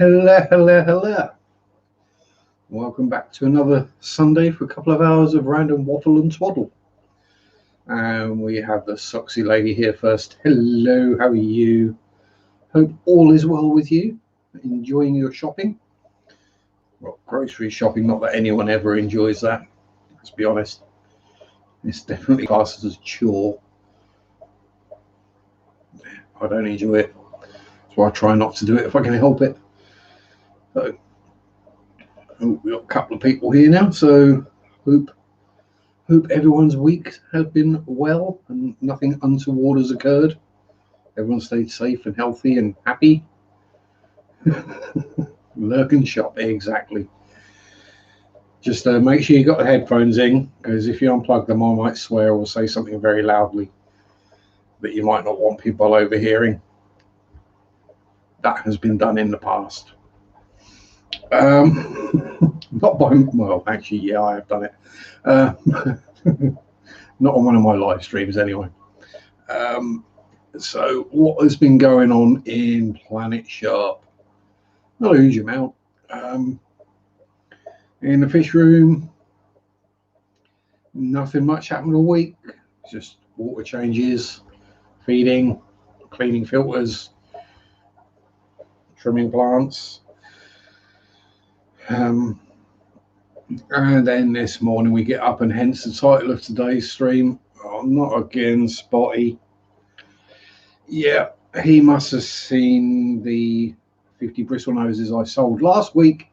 Hello. Welcome back to another Sunday for a couple of hours of random waffle and twaddle. And we have the Soxy lady here first. Hello, how are you? Hope all is well with you. Enjoying your shopping? Well, grocery shopping, not that anyone ever enjoys that. Let's be honest. It's definitely classed as a chore. I don't enjoy it. That's why I try not to do it if I can help it. So, we've got a couple of people here now, so hope everyone's week has been well and nothing untoward has occurred. Everyone stayed safe and healthy and happy. Lurk and shop, exactly. Just make sure you got the headphones in, because if you unplug them, I might swear or say something very loudly that you might not want people overhearing. That has been done in the past. Not by, well, actually, yeah, I have done it. Not on one of my live streams anyway. So what has been going on in Planet Sharp? Not a huge amount. In the fish room, nothing much happened all week. Just water changes, feeding, cleaning filters, trimming plants. And then this morning we get up, and hence the title of today's stream. Oh, not again, Spotty. Yeah, he must have seen the 50 bristle noses I sold last week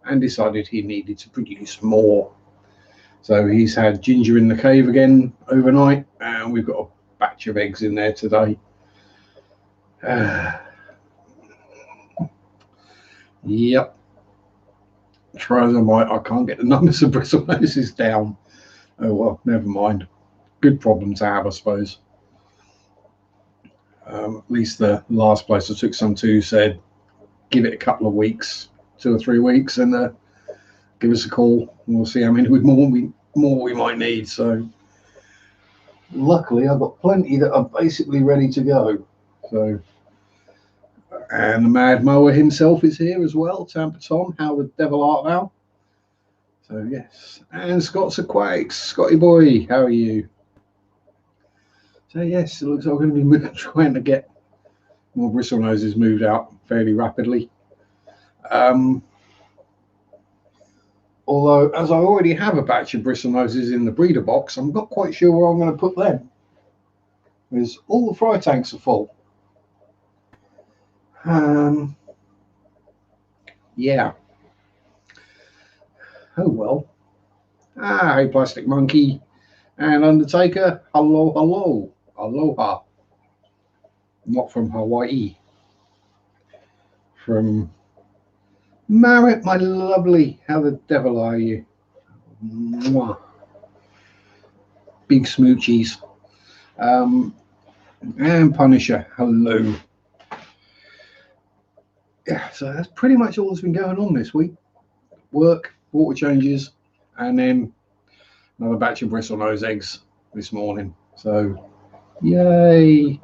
and decided he needed to produce more. So he's had ginger in the cave again overnight, and we've got a batch of eggs in there today. Yep. Try as I might, I can't get the numbers of bristle noses down. Oh well, never mind. Good problem to have, I suppose. At least the last place I took some to said, give it a couple of weeks, 2 or 3 weeks, and give us a call. And we'll see how many more we might need. So luckily, I've got plenty that are basically ready to go. So. And the Mad Mower himself is here as well. Tampa Tom, how the devil art thou? So yes, and Scott's a quakes. Scotty boy, how are you? So yes, it looks like we're going to be trying to get more bristle noses moved out fairly rapidly. Although, as I already have a batch of bristle noses in the breeder box, I'm not quite sure where I'm going to put them, because all the fry tanks are full. Yeah. Oh well. Hey, Plastic Monkey and Undertaker. Hello. Aloha. Not from Hawaii. From Marriott, my lovely. How the devil are you? Mwah. Big smoochies. And Punisher. Hello. Yeah, so that's pretty much all that's been going on this week. Work, water changes, and then another batch of bristle nose eggs this morning. So, yay!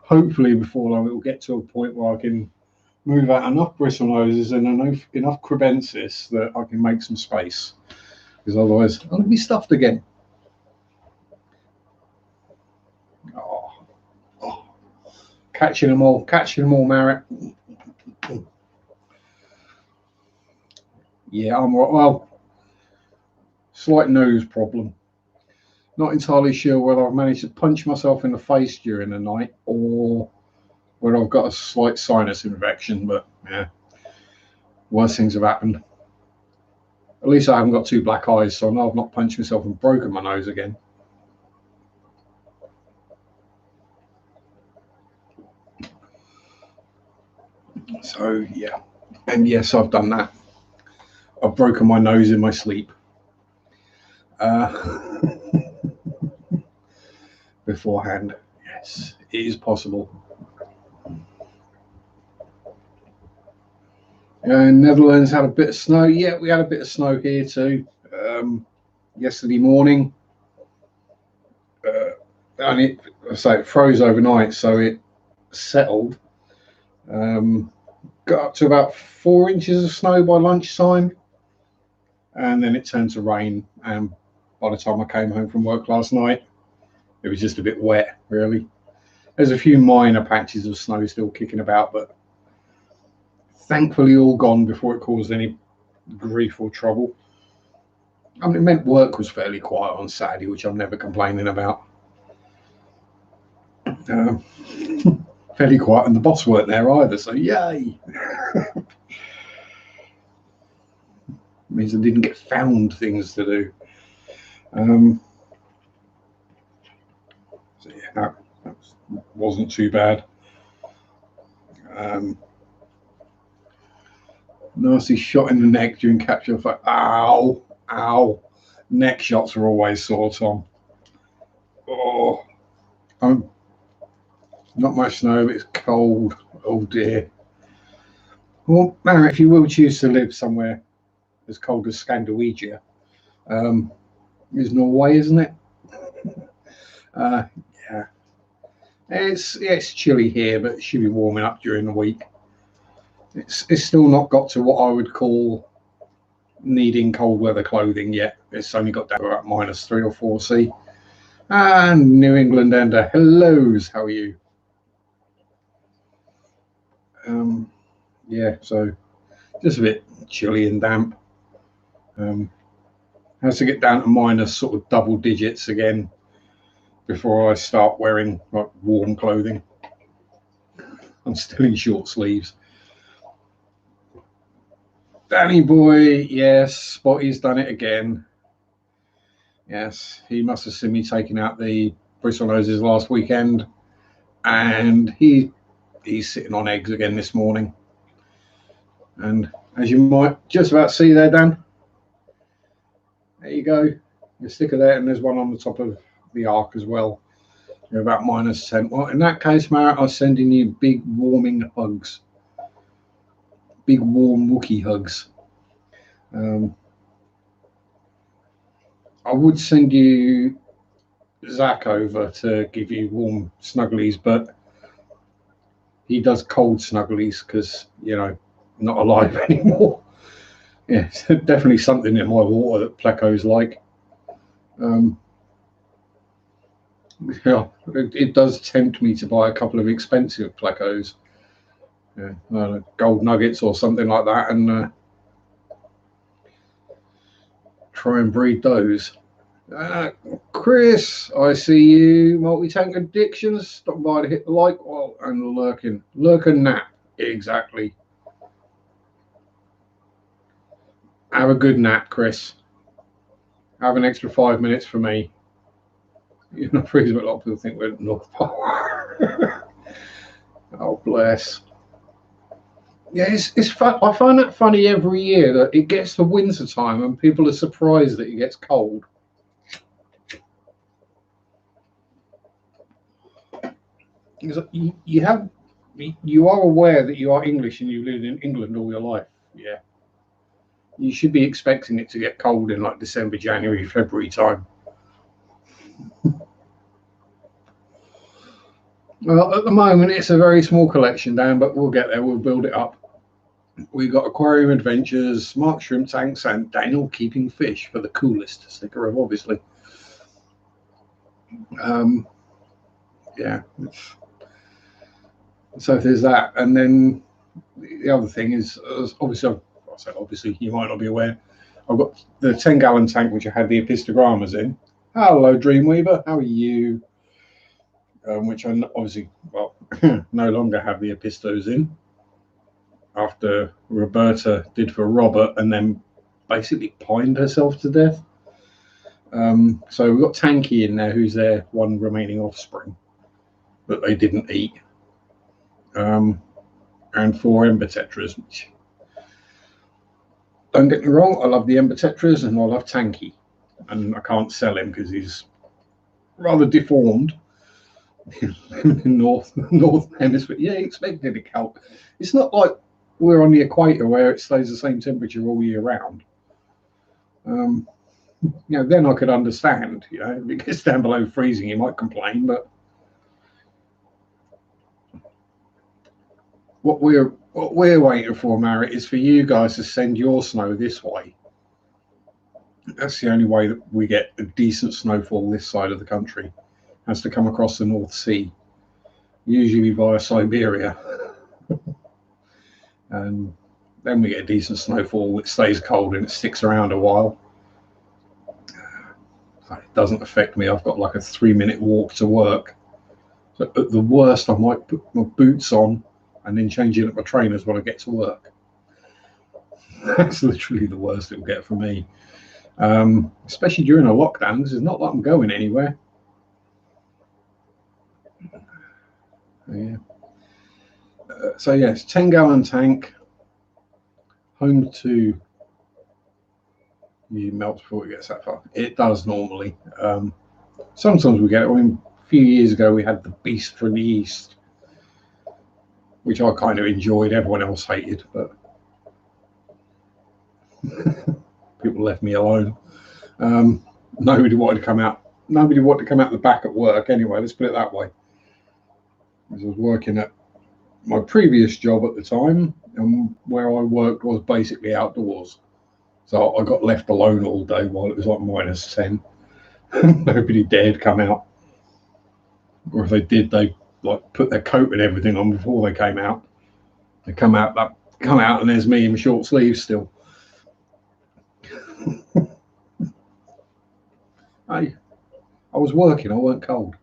Hopefully, before long, it will get to a point where I can move out enough bristle noses and enough crebensis that I can make some space. Because otherwise, I'm going to be stuffed again. Catching them all, Marriott. Yeah, I'm right. Well, slight nose problem. Not entirely sure whether I've managed to punch myself in the face during the night or whether I've got a slight sinus infection, but yeah, worse things have happened. At least I haven't got 2 black eyes, so I know I've not punched myself and broken my nose again. So yeah, and yes, I've done that. I've broken my nose in my sleep. Beforehand, yes, it is possible. Netherlands had a bit of snow. Yeah, we had a bit of snow here too. Yesterday morning, and it froze overnight, so it settled. Got up to about 4 inches of snow by lunchtime, and then it turned to rain. And by the time I came home from work last night, it was just a bit wet, really. There's a few minor patches of snow still kicking about, but thankfully all gone before it caused any grief or trouble. I mean, it meant work was fairly quiet on Saturday, which I'm never complaining about. Fairly quiet, and the boss weren't there either, so yay! Means I didn't get found things to do. So yeah, that wasn't too bad. Nasty shot in the neck during capture. Like, ow, ow. Neck shots are always sore, Tom. Oh, not much snow, but it's cold. Oh dear. Well, Mara, if you will choose to live somewhere as cold as Scandinavia, is Norway, isn't it? Yeah. It's chilly here, but it should be warming up during the week. It's still not got to what I would call needing cold weather clothing yet. It's only got down to about -3 or 4 C. And New England Ender, hellos, how are you? Yeah, so just a bit chilly and damp. Has to get down to minus sort of double digits again before I start wearing like warm clothing. I'm still in short sleeves. Danny boy, yes, Spotty's done it again. Yes, he must have seen me taking out the bristle noses last weekend, and he's sitting on eggs again this morning. And as you might just about see there, Dan, there you go. You stick it there, and there's one on the top of the ark as well. You're about -10. Well, in that case, Marat, I'm sending you big warming hugs. Big warm Wookiee hugs. I would send you Zach over to give you warm snugglies, but he does cold snugglies because, you know, not alive anymore. Yeah, it's definitely something in my water that plecos like. Yeah, it does tempt me to buy a couple of expensive plecos, gold nuggets or something like that, and try and breed those. Chris, I see you. Multi-tank addictions. Stop by to hit the like and lurking nap. Exactly. Have a good nap, Chris. Have an extra 5 minutes for me. You know, a lot of people think we're at North Pole. Oh, bless. Yeah, it's fun. I find that funny every year that it gets to winter time and people are surprised that it gets cold. You are aware that you are English and you've lived in England all your life. Yeah. You should be expecting it to get cold in like December, January, February time. Well, at the moment, it's a very small collection, Dan, but we'll get there. We'll build it up. We've got Aquarium Adventures, Mark Shrimp Tanks, and Daniel Keeping Fish for the coolest sticker of, obviously. Yeah. So there's that. And then the other thing is, obviously, you might not be aware, I've got the 10-gallon tank, which I had the epistogrammas in. Hello, Dreamweaver. How are you? Which I obviously, no longer have the epistos in after Roberta did for Robert and then basically pined herself to death. So we've got Tanky in there, who's their one remaining offspring that they didn't eat. And 4 Ember Tetras, which, don't get me wrong, I love the Ember Tetras and I love Tanky. And I can't sell him because he's rather deformed. North hemisphere, yeah, expected a calc. It's not like we're on the equator where it stays the same temperature all year round. Then I could understand. If it gets down below freezing, you might complain, but what we're waiting for, Marriott, is for you guys to send your snow this way. That's the only way that we get a decent snowfall this side of the country. It has to come across the North Sea, usually via Siberia. And then we get a decent snowfall. It stays cold and it sticks around a while. It doesn't affect me. I've got like a 3-minute walk to work. So at the worst, I might put my boots on and then change into my trainers when I get to work. That's literally the worst it will get for me. Especially during a lockdown, because it's not like I'm going anywhere. Yeah. So yes, 10-gallon tank. Home to usually melts before it gets that far. It does normally. Sometimes we get it. I mean, a few years ago we had the Beast from the East, which I kind of enjoyed. Everyone else hated, but people left me alone. Nobody wanted to come out. Nobody wanted to come out the back at work anyway. Let's put it that way. Because I was working at my previous job at the time, and where I worked was basically outdoors. So I got left alone all day while it was like -10. Nobody dared come out. Or if they did, they like put their coat and everything on before they came out. They come out and there's me in my short sleeves still. I was working, I weren't cold.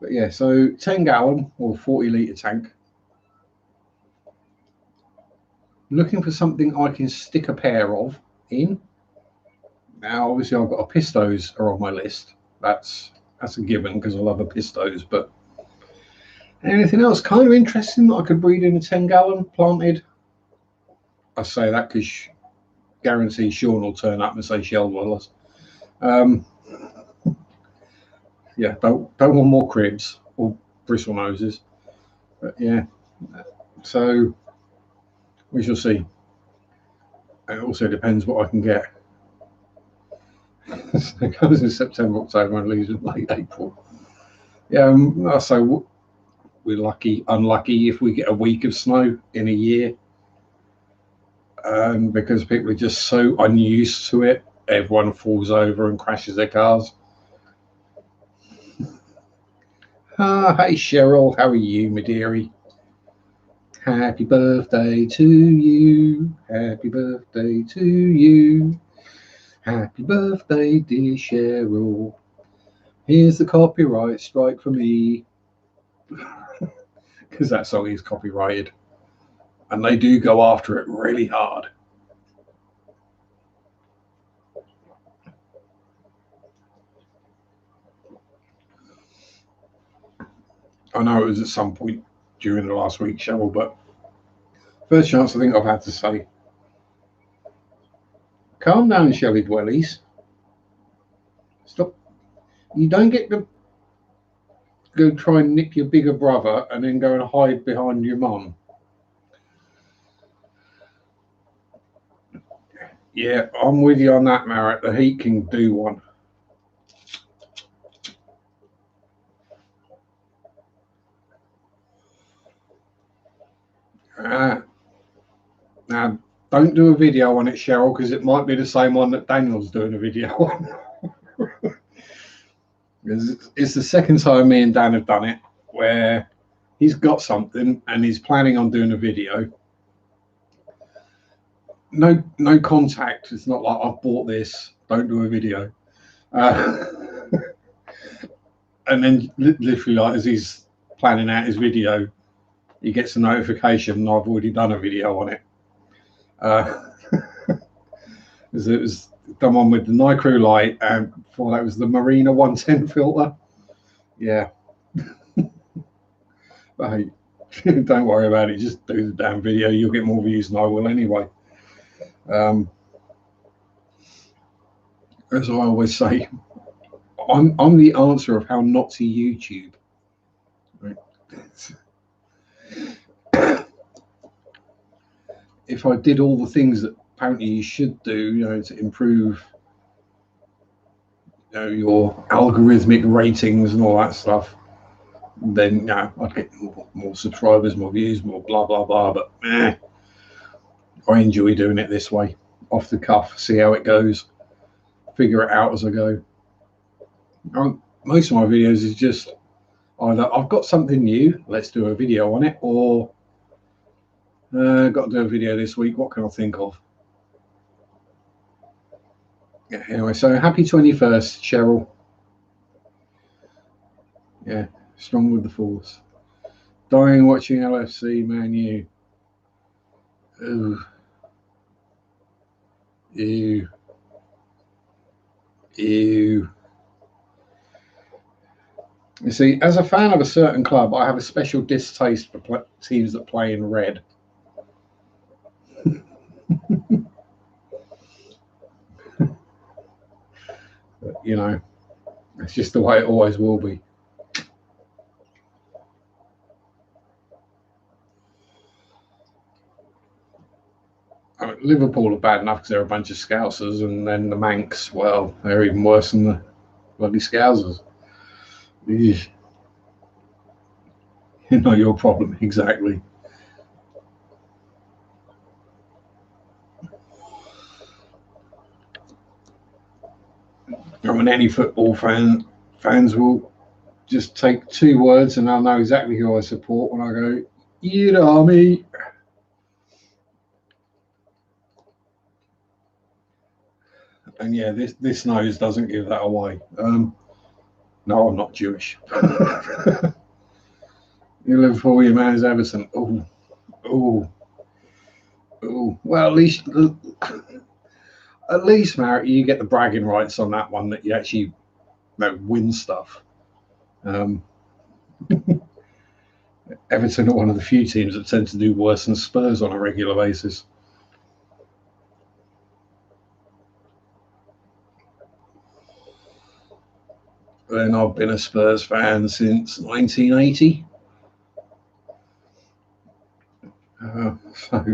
But yeah, so 10-gallon or 40-litre tank. Looking for something I can stick a pair of in. Now, obviously, I've got a Pistos are on my list. That's a given because I love a Pistos. But anything else kind of interesting that I could breed in a 10-gallon planted? I say that because guarantee Sean will turn up and say shell dwellers. Yeah, don't want more cribs or bristle noses. But yeah, so we shall see. It also depends what I can get. It goes in September, October, and leaves in late April. Yeah, so we're lucky, unlucky if we get a week of snow in a year. Because people are just so unused to it, everyone falls over and crashes their cars. Hey Cheryl, how are you, my dearie? Happy birthday to you. Happy birthday to you. Happy birthday, dear Cheryl. Here's the copyright strike for me. Because that song is copyrighted. And they do go after it really hard. I know it was at some point during the last week, Cheryl, but first chance I think I've had to say, calm down, Shelly Dwellies. Stop. You don't get to go try and nip your bigger brother and then go and hide behind your mum. Yeah, I'm with you on that, Marriott. The heat can do one. Now, don't do a video on it, Cheryl, because it might be the same one that Daniel's doing a video on. It's the second time me and Dan have done it, where he's got something and he's planning on doing a video. No contact. It's not like I've bought this, don't do a video. And then literally, like, as he's planning out his video, he gets a notification and I've already done a video on it. It was done one with the Nicro light, and before that was the Marina 110 filter. Yeah. But hey, don't worry about it. Just do the damn video. You'll get more views than I will anyway. As I always say, I'm the answer of how not to YouTube. Right. If I did all the things that apparently you should do, to improve, your algorithmic ratings and all that stuff, then I'd get more subscribers, more views, more blah blah blah. But I enjoy doing it this way, off the cuff, see how it goes, figure it out as I go. Most of my videos is just either I've got something new, let's do a video on it, or got to do a video this week, what can I think of? Yeah, anyway, so happy 21st, Cheryl. Yeah, strong with the force. Dying watching LFC, Man U. Ooh. Ew. Ew. You see, as a fan of a certain club, I have a special distaste for teams that play in red. But, it's just the way it always will be. I mean, Liverpool are bad enough because they're a bunch of Scousers, and then the Manx, well, they're even worse than the bloody Scousers. Eesh. Not your problem, exactly. I mean, any football fans will just take two words and I'll know exactly who I support when I go, "You'd Army." And yeah, this nose doesn't give that away. No, I'm not Jewish. You live for your man's Everton. Oh. Well, at least, Marek, you get the bragging rights on that one that you actually win stuff. Everton are one of the few teams that tend to do worse than Spurs on a regular basis. And I've been a Spurs fan since 1980. So,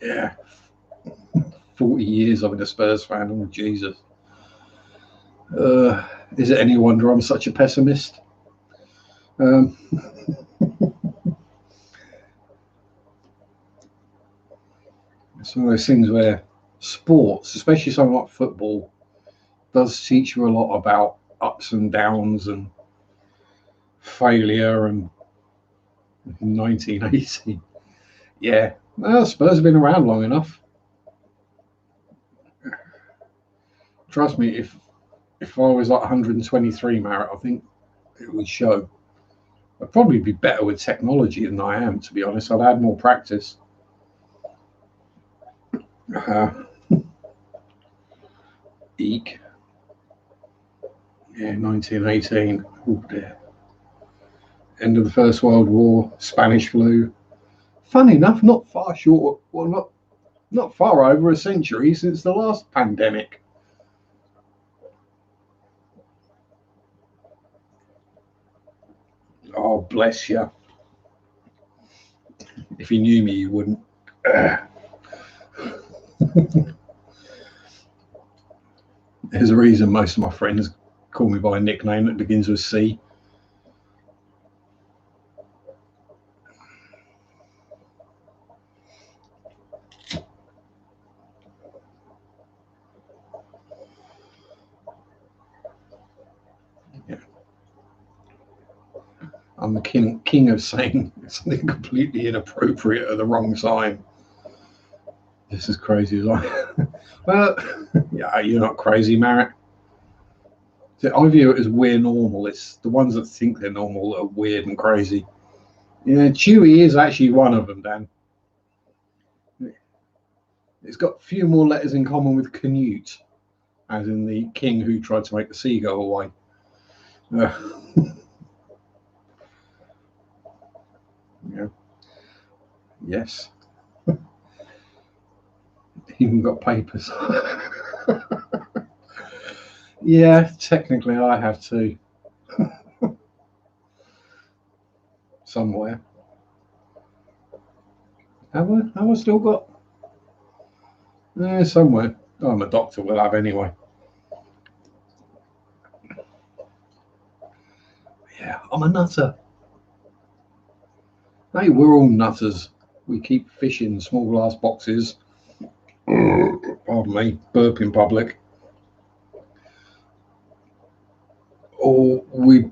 yeah, 40 years I've been a Spurs fan. Oh, Jesus. Is it any wonder I'm such a pessimist? It's one of those things where sports, especially something like football, does teach you a lot about ups and downs and failure. And 1980, yeah, well, Spurs have been around long enough. Trust me, if I was like 123, Marek, I think it would show. I'd probably be better with technology than I am, to be honest. I'd had more practice. Eek. Yeah, 1918. Oh dear. End of the First World War, Spanish flu. Funny enough, not far short, well, not far over a century since the last pandemic. Oh, bless you. If you knew me, you wouldn't. There's a reason most of my friends call me by a nickname that begins with C. Yeah. I'm the king of saying something completely inappropriate at the wrong time. This is crazy. Well, yeah, you're not crazy, Marek. I view it as we're normal. It's the ones that think they're normal that are weird and crazy. Yeah, Chewy is actually one of them, Dan. It's got a few more letters in common with Canute, as in the king who tried to make the sea go away. Yeah. Yes. Even got papers. Yeah, technically I have too. Somewhere. Have I still got? Somewhere. Oh, I'm a doctor, will have anyway. Yeah, I'm a nutter. Hey, we're all nutters. We keep fish in small glass boxes. Pardon me, burp in public. Or we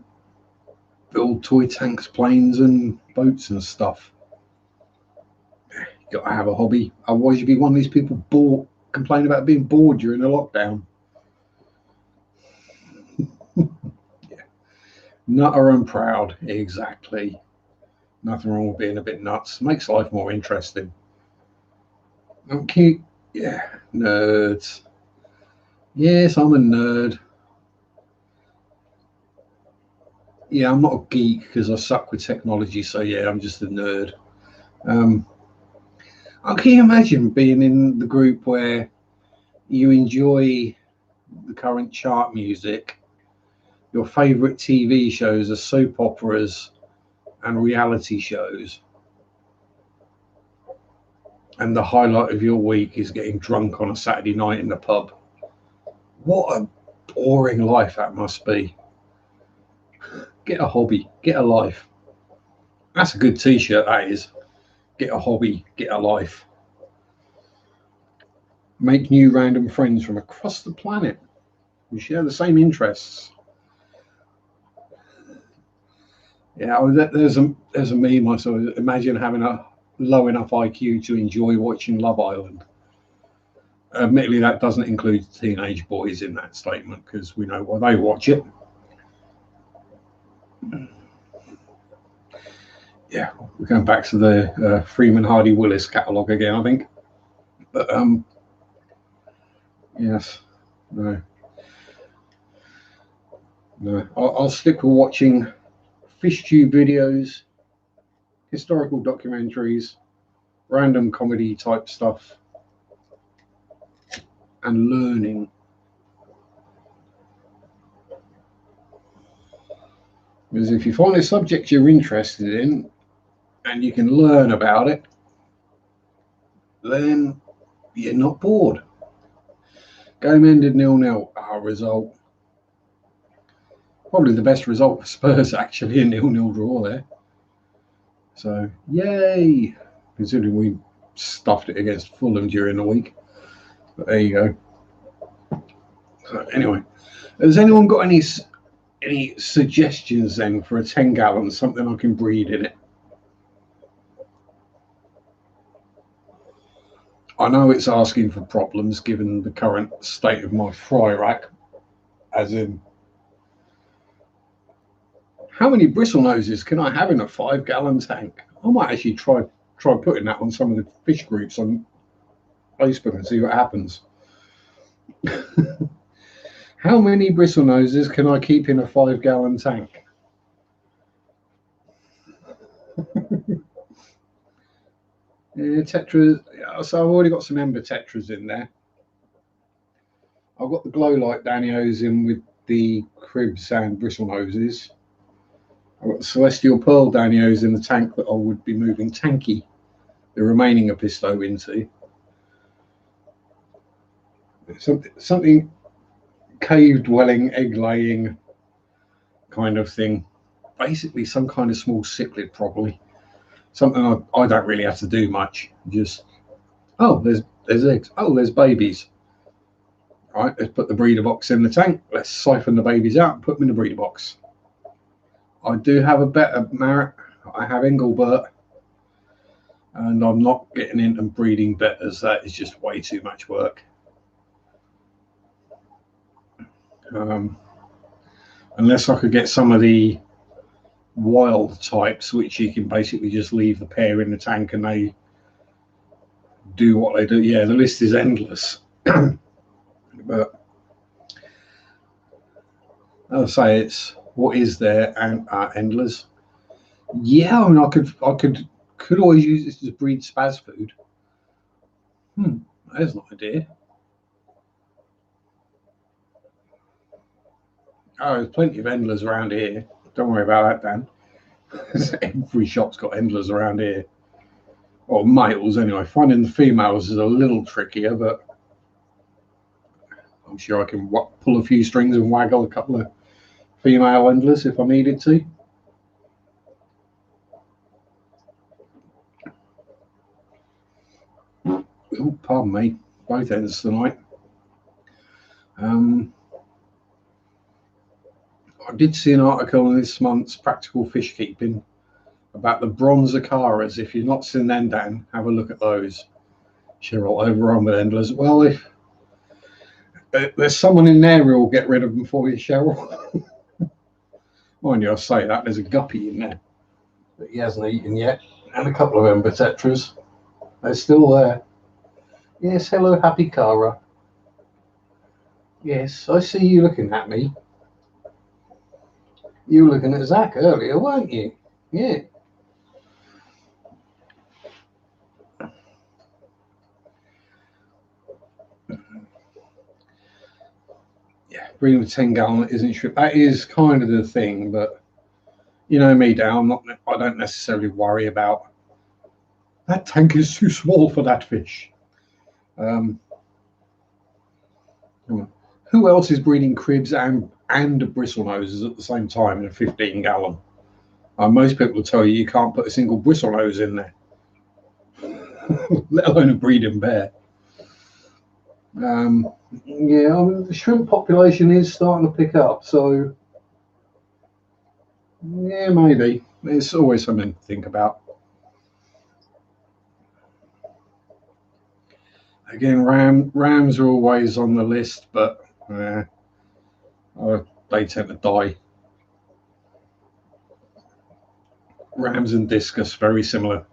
build toy tanks, planes, and boats and stuff. You got to have a hobby. Otherwise, you'd be one of these people bored, complain about being bored during the lockdown. Yeah. Nutter and proud, exactly. Nothing wrong with being a bit nuts. Makes life more interesting. Okay, yeah, nerds. Yes, I'm a nerd. Yeah, I'm not a geek because I suck with technology. So yeah, I'm just a nerd. Um, can you imagine being in the group where you enjoy the current chart music? Your favourite TV shows are soap operas and reality shows, and the highlight of your week is getting drunk on a Saturday night in the pub. What a boring life that must be. Get a hobby, get a life. That's a good t-shirt, that is. Get a hobby, get a life. Make new random friends from across the planet. We share the same interests. Yeah, there's a meme I saw. Imagine having a low enough IQ to enjoy watching Love Island. Admittedly, that doesn't include teenage boys in that statement because we know why they watch it. Yeah, we're going back to the Freeman Hardy Willis catalogue again, I think. But yes, no. I'll stick with watching fish tube videos, historical documentaries, random comedy type stuff, and learning. Because if you find a subject you're interested in and you can learn about it, then you're not bored. Game ended 0-0. Our result. Probably the best result for Spurs, actually, a 0-0 draw there. So, yay! Considering we stuffed it against Fulham during the week. But there you go. So, anyway, has anyone got any suggestions then for a 10-gallon, something I can breed in it? I know it's asking for problems given the current state of my fry rack, as in, how many bristle noses can I have in a 5-gallon tank? I might actually try putting that on some of the fish groups on Facebook and see what happens. How many bristle noses can I keep in a 5-gallon tank? Yeah, tetras. So I've already got some ember tetras in there. I've got the glow light Danios in with the cribs and bristle noses. I've got the celestial pearl Danios in the tank that I would be moving Tanky, the remaining Episto, into. Something cave dwelling, egg laying kind of thing. Basically, some kind of small cichlid, probably. Something I don't really have to do much. Just, oh, there's eggs. Oh, there's babies. All right, let's put the breeder box in the tank. Let's siphon the babies out and put them in the breeder box. I do have a better Marrett. I have Engelbert, and I'm not getting into breeding betters. That is just way too much work. Unless I could get some of the wild types, which you can basically just leave the pair in the tank and they do what they do. Yeah, the list is endless. But I'll say it's what is there and endless. Yeah, I mean, I could always use this to breed spaz food. There's an idea. Oh, there's plenty of endlers around here. Don't worry about that, Dan. Every shop's got endlers around here. Or males, anyway. Finding the females is a little trickier, but I'm sure I can pull a few strings and waggle a couple of female endlers if I needed to. Oh, pardon me, both ends tonight. I did see an article in this month's Practical Fish Keeping about the bronze acaras. If you've not seen them, Dan, have a look at those. Cheryl over on with Endlers. Well, if there's someone in there who will get rid of them for you, Cheryl. Mind you, I say that there's a guppy in there that he hasn't eaten yet, and a couple of ember tetras. They're still there. Yes, hello, happy Cara. Yes, I see you looking at me. You were looking at Zach earlier, weren't you? Yeah. Yeah, bringing a 10-gallon isn't shrimp. That is kind of the thing, but you know me, Dan. I don't necessarily worry about that tank is too small for that fish. Who else is breeding cribs and bristlenoses at the same time in a 15-gallon? Most people will tell you can't put a single bristlenose in there, let alone a breeding bear. Yeah, I mean, the shrimp population is starting to pick up, so yeah, maybe. It's always something to think about. Again, rams are always on the list, but they tend to die. Rams and discus, very similar.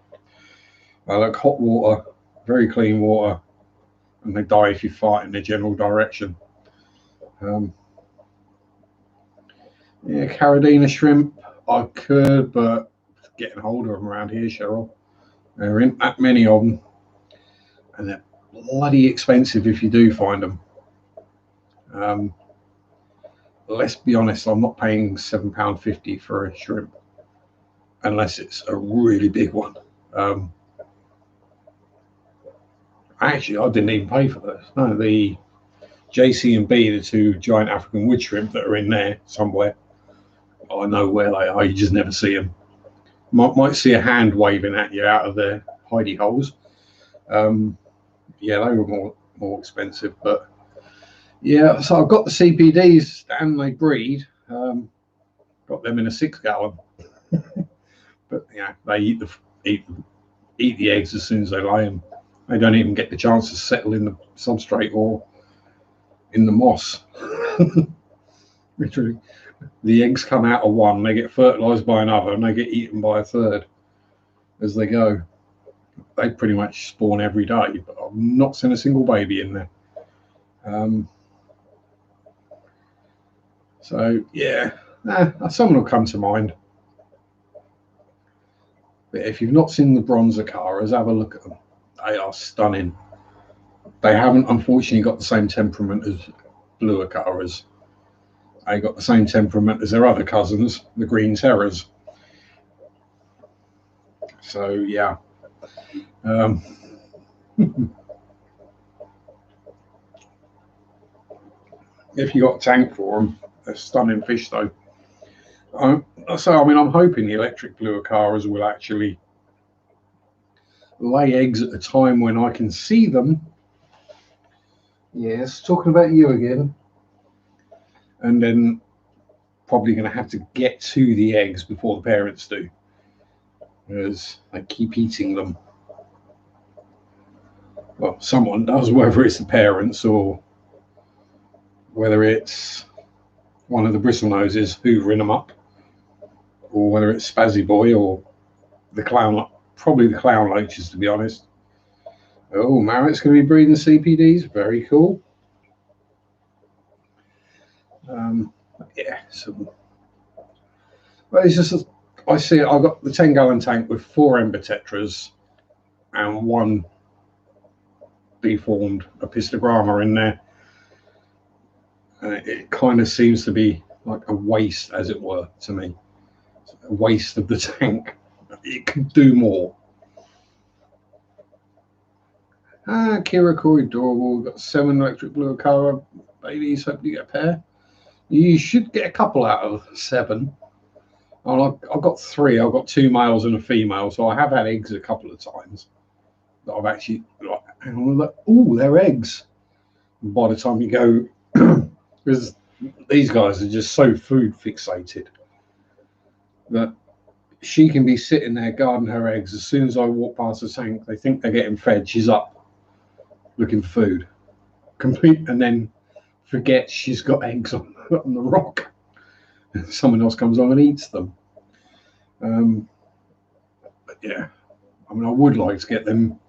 They like hot water, very clean water, and they die if you fart in the general direction. Yeah, Caradina shrimp, I could, but getting hold of them around here, Cheryl. There aren't that many of them, and they're bloody expensive if you do find them. Let's be honest, I'm not paying £7.50 for a shrimp unless it's a really big one. Actually, I didn't even pay for those. No, the JC and B, the two giant African wood shrimp that are in there somewhere. I know where they are. You just never see them. Might see a hand waving at you out of their hidey holes. Yeah, they were more expensive, but yeah. So I've got the CPDs and they breed. Got them in a 6-gallon, but yeah, they eat the eggs as soon as they lay them. They don't even get the chance to settle in the substrate or in the moss. Literally, the eggs come out of one, they get fertilized by another, and they get eaten by a third as they go. They pretty much spawn every day, but I've not seen a single baby in there. So yeah, someone will come to mind. But if you've not seen the bronze acaras, have a look at them. They are stunning. They haven't, unfortunately, got the same temperament as blue acaras. They got the same temperament as their other cousins, the green terrors. So yeah. If you got a tank for them, they're stunning fish, though. So I mean, I'm hoping the electric blue acaras will actually lay eggs at a time when I can see them. Yes, talking about you again. And then probably going to have to get to the eggs before the parents do, because they keep eating them. Well, someone does, whether it's the parents or whether it's one of the bristlenoses hoovering them up, or whether it's Spazzy Boy or the clown, probably the clown loaches, to be honest. Oh, Marriott's going to be breeding CPDs. Very cool. Yeah, so but it's just I see it. I've got the 10-gallon tank with 4 ember tetras and 1 deformed apistogramma in there. It kind of seems to be like a waste, as it were, to me. A waste of the tank. It could do more. Kira Corey, adorable. Got 7 electric blue acara babies. Hope you get a pair. You should get a couple out of 7. And I've got 3. I've got 2 males and a female, so I have had eggs a couple of times that I've actually And we're like, oh, they're eggs. And by the time you go, because these guys are just so food fixated that she can be sitting there guarding her eggs. As soon as I walk past the tank, they think they're getting fed. She's up looking for food, complete, and then forgets she's got eggs on the rock. Someone else comes on and eats them. But yeah, I mean, I would like to get them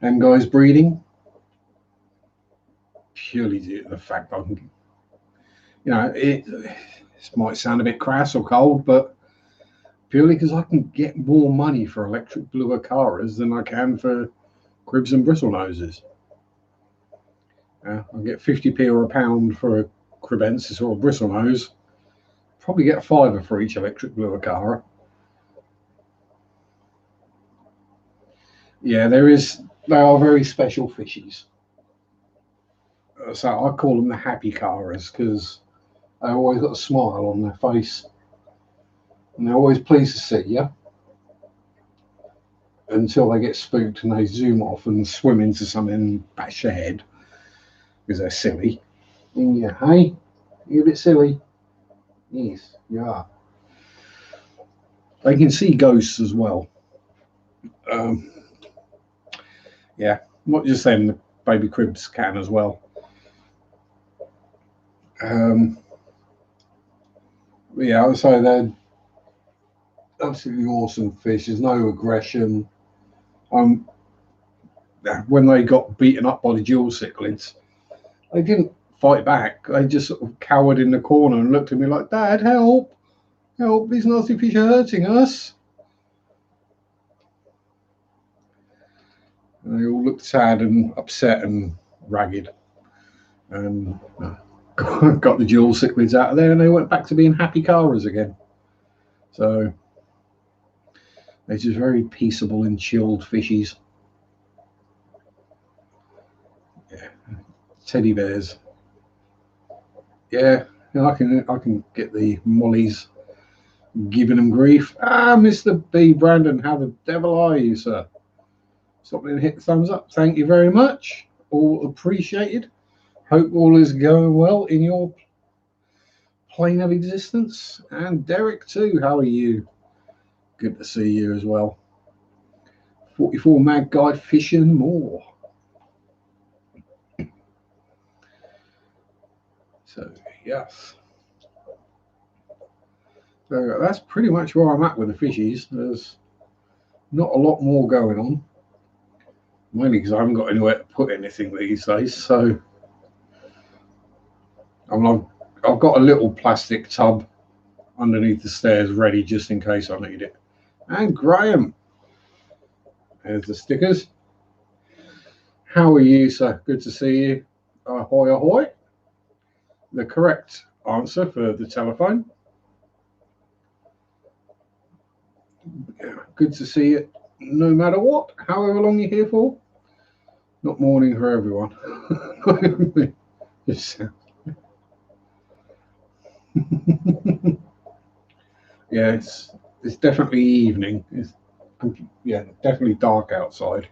guys breeding, purely due to the fact I can, it might sound a bit crass or cold, but purely because I can get more money for electric blue acaras than I can for cribs and bristlenoses. I get 50p or a pound for a cribensis or a bristlenose. Probably get a fiver for each electric blue acara. Yeah, they are very special fishies. So I call them the happy caras because they always got a smile on their face. And they're always pleased to see you until they get spooked and they zoom off and swim into something and bash their head because they're silly. And yeah, hey, you're a bit silly. Yes, you are. They can see ghosts as well. Yeah, not just them, the baby cribs can as well. Yeah, I would say they're absolutely awesome fish. There's no aggression. When they got beaten up by the jewel cichlids, they didn't fight back. They just sort of cowered in the corner and looked at me like, "Dad, help! Help! These nasty fish are hurting us." And they all looked sad and upset and ragged. And got the jewel cichlids out of there, and they went back to being happy caras again. So they're just very peaceable and chilled fishies. Yeah, teddy bears. Yeah, I can get the mollies giving them grief. Mr. B. Brandon, how the devil are you, sir? Stop and hit the thumbs up. Thank you very much. All appreciated. Hope all is going well in your plane of existence. And Derek too, how are you? Good to see you as well. 44 Mag Guide Fishing More. So yes. So that's pretty much where I'm at with the fishies. There's not a lot more going on. Mainly because I haven't got anywhere to put anything these days. So I've got a little plastic tub underneath the stairs ready just in case I need it. And Graham, there's the stickers. How are you, sir? Good to see you. Ahoy, ahoy. The correct answer for the telephone. Good to see you no matter what, however long you're here for. Not morning for everyone. Yeah, it's definitely evening. It's definitely dark outside.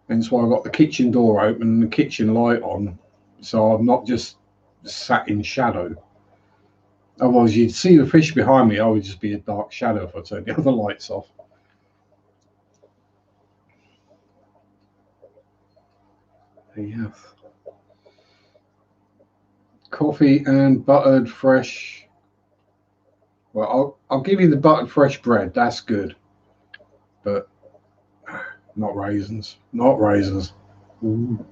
Hence why I've got the kitchen door open and the kitchen light on, so I'm not just sat in shadow. Otherwise, you'd see the fish behind me. I would just be a dark shadow if I turned the other lights off. Yes. Coffee and buttered fresh. Well, I'll give you the buttered fresh bread. That's good, but not raisins. Not raisins. Ooh.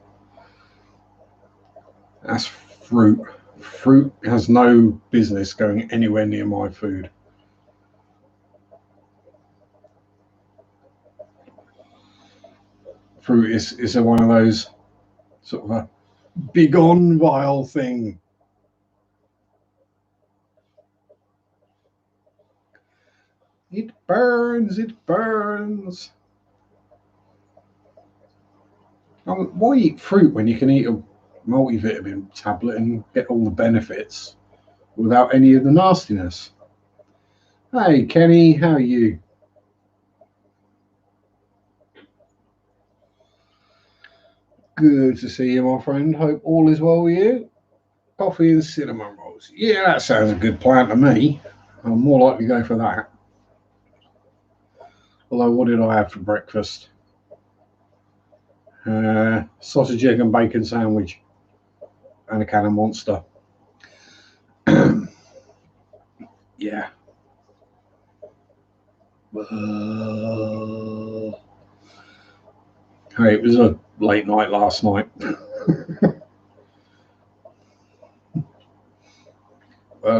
That's fruit. Fruit has no business going anywhere near my food. Fruit is one of those sort of a begone vile thing. It burns, it burns. Why eat fruit when you can eat a multivitamin tablet and get all the benefits without any of the nastiness? Hey Kenny, how are you? Good to see you, my friend. Hope all is well with you. Coffee and cinnamon rolls. Yeah, that sounds a good plan to me. I'm more likely to go for that. Although, what did I have for breakfast? Sausage, egg, and bacon sandwich and a can of Monster. Yeah. Hey, it was a late night last night.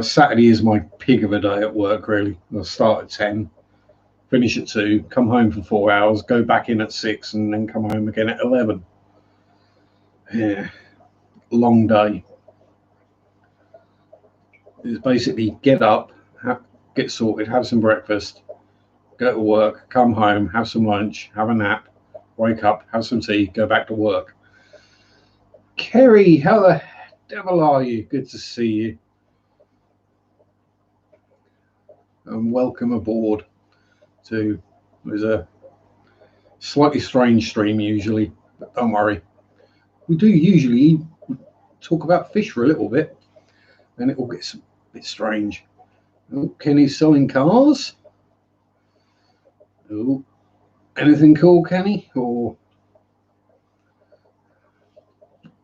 Saturday is my pig of a day at work, really. I start at 10, finish at 2, come home for 4 hours, go back in at 6, and then come home again at 11. Yeah, long day. It's basically get up, get sorted, have some breakfast, go to work, come home, have some lunch, have a nap, wake up, have some tea, go back to work. Kerry, how the devil are you? Good to see you. And welcome aboard to, there's a slightly strange stream usually, but don't worry. We do usually talk about fish for a little bit, then it all gets a bit strange. Oh, Kenny's selling cars. Oh, anything cool, Kenny? Or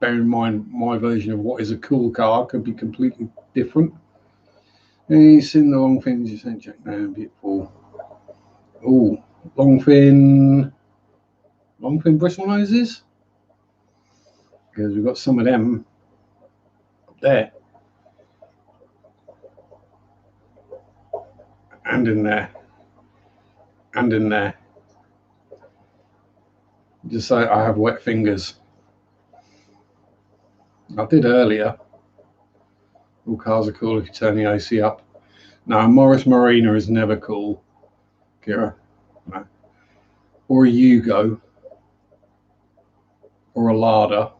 bear in mind, my version of what is a cool car could be completely different. He's seen the long fins, you sent Jack down, beautiful. Oh, longfin bristle noses. Because we've got some of them up there. And in there. And in there. Just say I have wet fingers. I did earlier. All cars are cool if you turn the AC up. No, Morris Marina is never cool, Kira. No. Or a Yugo. Or a Lada.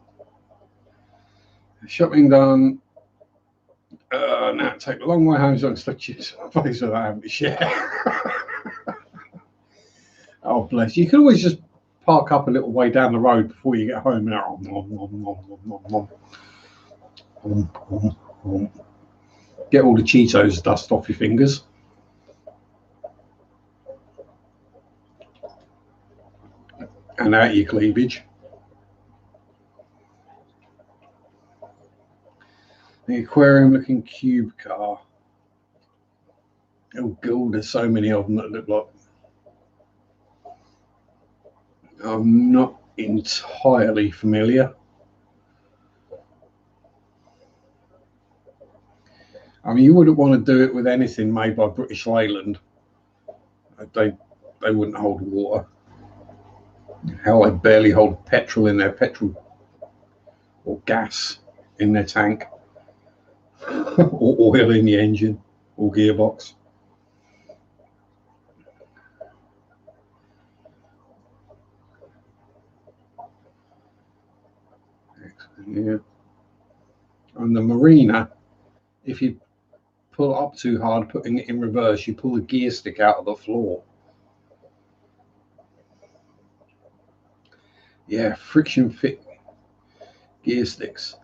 Shopping done. Now take a long way home so I can still choose my place without having to share. Oh, bless. You can always just park up a little way down the road before you get home. Get all the Cheetos dust off your fingers. And out your cleavage. The aquarium looking cube car. Oh, God, there's so many of them that look like. I'm not entirely familiar. I mean, you wouldn't want to do it with anything made by British Leyland. They wouldn't hold water. Hell, they barely hold petrol in their petrol or gas in their tank or oil in the engine or gearbox. Yeah. And the Marina, if you pull up too hard, putting it in reverse, you pull the gear stick out of the floor. Yeah, friction fit gear sticks.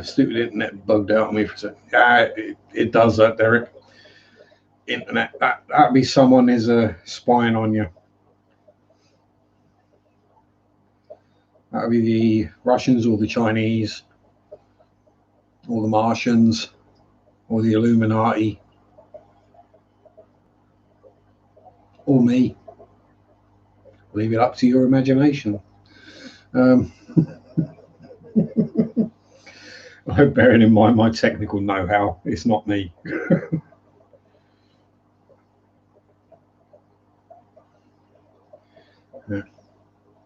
Stupid internet bugged out on me for a second. Yeah, it does that, Derek. Internet, that'd be someone is spying on you. That'd be the Russians or the Chinese or the Martians or the Illuminati or me. Leave it up to your imagination. I hope, bearing in mind my technical know-how, it's not me. Yeah.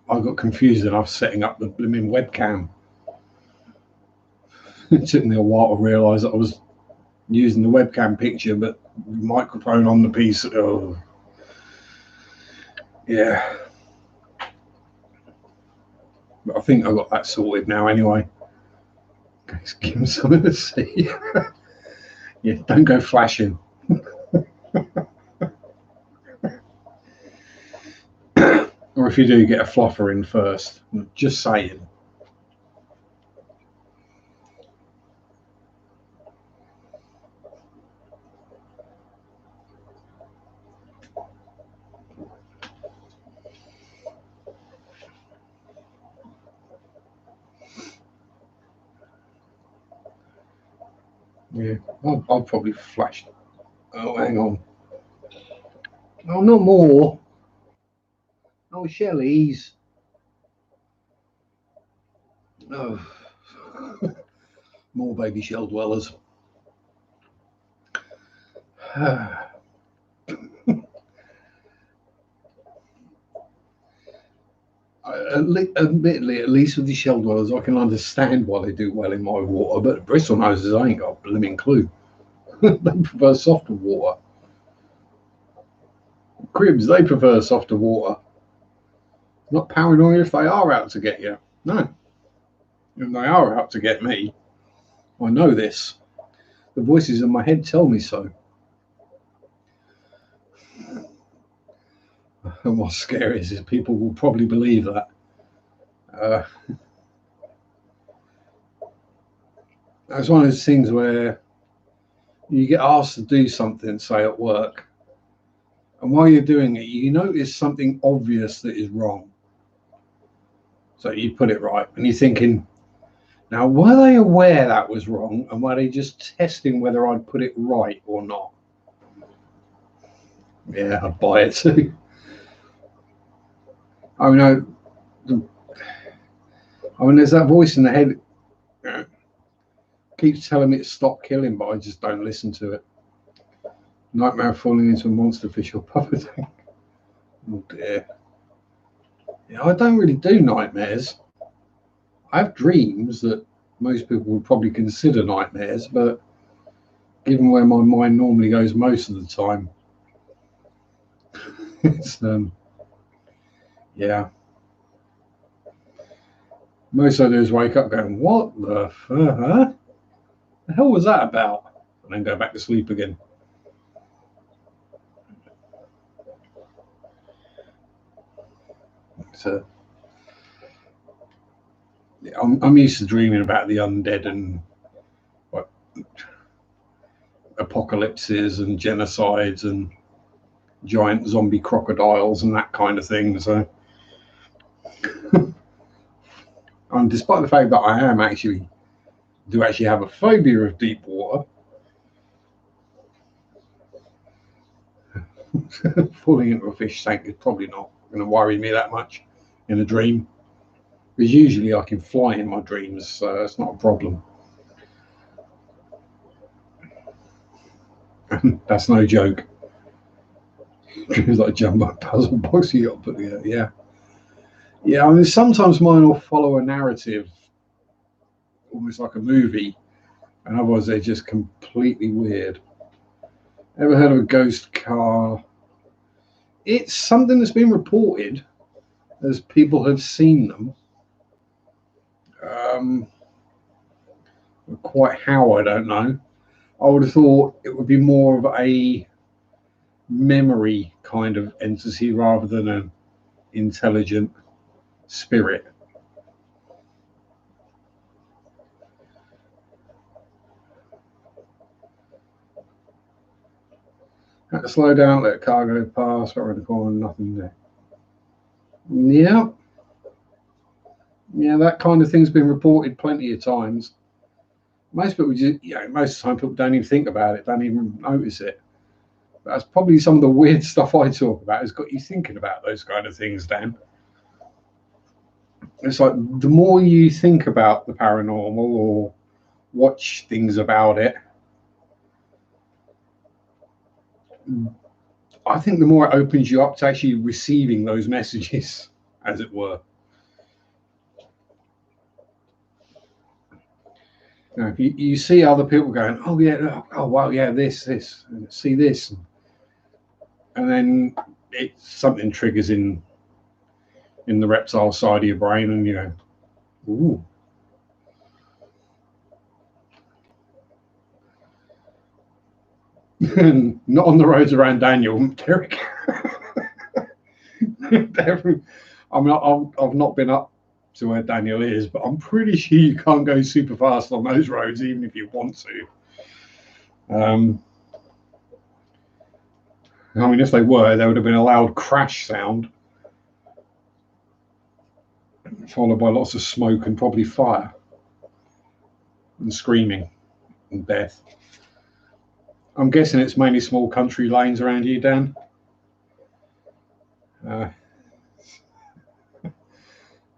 I got confused enough setting up the blooming webcam. It took me a while to realise that I was using the webcam picture, but the microphone on the piece. Oh, yeah. But I think I got that sorted now anyway. Let's give him something to see. Yeah, don't go flashing. Or if you do, get a fluffer in first. Just saying. Yeah, I'll probably flash. Oh, hang on. Oh, not more. Oh, Shelley's. Oh, more baby shell dwellers. Admittedly, at least with the shell dwellers, I can understand why they do well in my water. But Bristol noses, I ain't got a blooming clue. They prefer softer water. Cribs, they prefer softer water. Not paranoid if they are out to get you. No. If they are out to get me, I know this. The voices in my head tell me so. And what's scary is people will probably believe that. It's one of those things where you get asked to do something, say at work, and while you're doing it, you notice something obvious that is wrong. So you put it right, and you're thinking, now, were they aware that was wrong, and were they just testing whether I'd put it right or not? Yeah, I'd buy it too. I mean, there's that voice in the head keeps telling me to stop killing, but I just don't listen to it. Nightmare of falling into a monster fish or puffer tank. Oh dear. Yeah, I don't really do nightmares. I have dreams that most people would probably consider nightmares, but given where my mind normally goes most of the time, it's yeah. Most I do is wake up going, "What the huh? The hell was that about?" And then go back to sleep again. So yeah, I'm used to dreaming about the undead and what, apocalypses and genocides and giant zombie crocodiles and that kind of thing. So, and despite the fact that I am actually have a phobia of deep water, falling into a fish tank is probably not going to worry me that much in a dream. Because usually I can fly in my dreams, so it's not a problem. That's no joke. It's like a jumbo puzzle box you got to put together. Yeah. Yeah, I mean, sometimes mine will follow a narrative, almost like a movie, and otherwise they're just completely weird. Ever heard of a ghost car? It's something that's been reported as people have seen them. Um, quite how, I don't know. I would have thought it would be more of a memory kind of entity rather than an intelligent spirit. Had to slow down, let cargo pass, got around the corner, nothing there. Yeah, yeah, that kind of thing's been reported plenty of times. Most people just, most of the time people don't even think about it, don't even notice it. That's probably some of the weird stuff I talk about has got you thinking about those kind of things, Dan. It's like the more you think about the paranormal or watch things about it, I think the more it opens you up to actually receiving those messages, as it were. If you see other people going, oh yeah, oh wow, yeah, this, see this, and then something triggers in the reptile side of your brain, and you go, ooh. Not on the roads around Daniel, Derek. Definitely. I mean, I've not been up to where Daniel is, but I'm pretty sure you can't go super fast on those roads, even if you want to. I mean, if they were, there would have been a loud crash sound, followed by lots of smoke and probably fire and screaming and death. I'm guessing it's mainly small country lanes around you, Dan.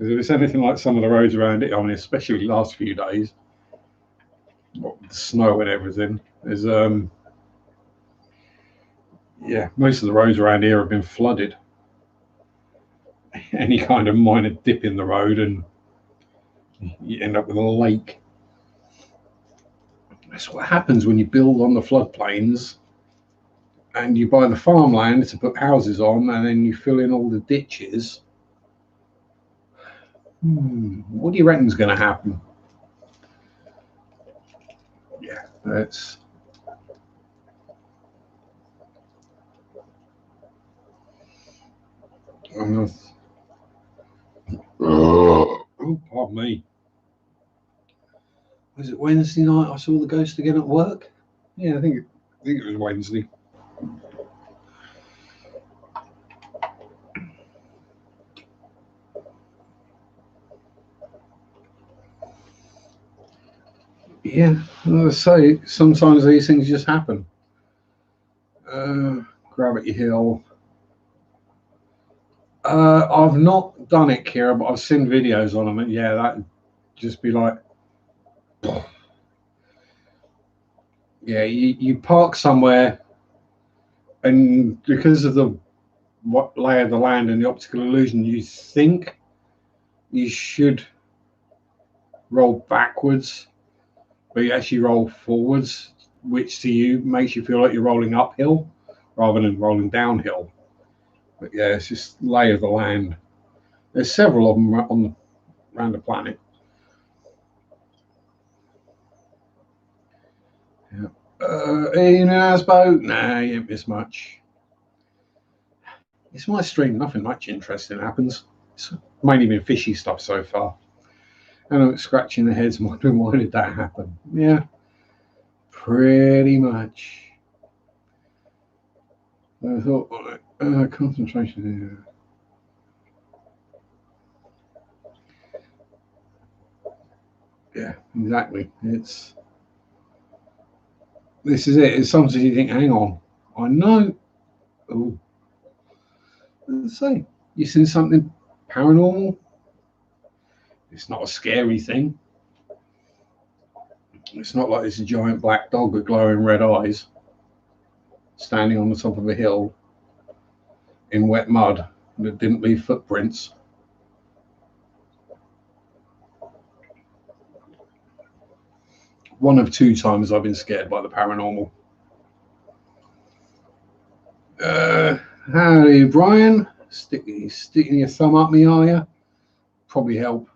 If it's anything like some of the roads around it, I mean, especially the last few days, what with the snow and everything, is yeah, most of the roads around here have been flooded. Any kind of minor dip in the road, and you end up with a lake. That's what happens when you build on the floodplains and you buy the farmland to put houses on, and then you fill in all the ditches. What do you reckon's going to happen? Yeah, that's. Oh, pardon me. Was it Wednesday night I saw the ghost again at work? Yeah, I think it was Wednesday. Yeah, I say sometimes these things just happen. Gravity Hill. I've not done it, Kira, but I've seen videos on them, and yeah, that'd just be like, yeah, you park somewhere, and because of the what lay of the land and the optical illusion, you think you should roll backwards, but you actually roll forwards, which to you makes you feel like you're rolling uphill rather than rolling downhill. But yeah, it's just lay of the land. There's several of them around the planet. Yeah. In an houseboat? Nah, you didn't miss much. It's my stream. Nothing much interesting happens. It's mainly been fishy stuff so far. And I'm scratching their heads wondering why did that happen. Yeah, pretty much. I thought concentration. Yeah, exactly. This is it. It's sometimes you think, hang on, I know. Oh, let's say you seen something paranormal. It's not a scary thing. It's not like this giant black dog with glowing red eyes standing on the top of a hill in wet mud that didn't leave footprints. One of two times I've been scared by the paranormal. Howdy, Brian. Sticking your thumb up me, are you? Probably help.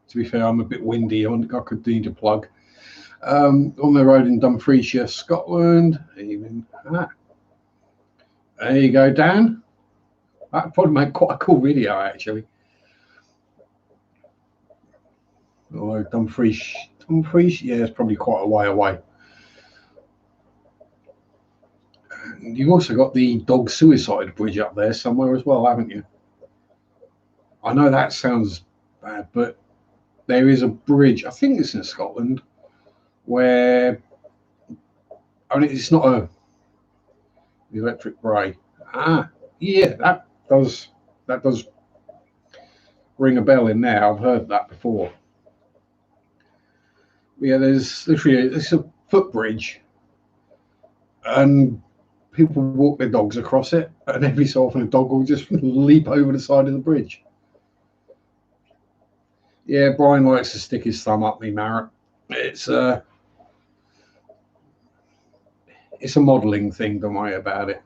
To be fair, I'm a bit windy. I could need a plug. On the road in Dumfriesshire, Scotland. Even that. There you go, Dan. That probably make quite a cool video, actually. Although Dumfries, yeah, it's probably quite a way away. And you've also got the dog suicide bridge up there somewhere as well, haven't you? I know that sounds bad, but there is a bridge, I think it's in Scotland, where, I mean, it's not the electric bray. Yeah, that does ring a bell in there. I've heard that before. Yeah, there's literally it's a footbridge, and people walk their dogs across it, and every so often a dog will just leap over the side of the bridge. Yeah, Brian likes to stick his thumb up me, Marrett. It's a modelling thing, don't worry about it.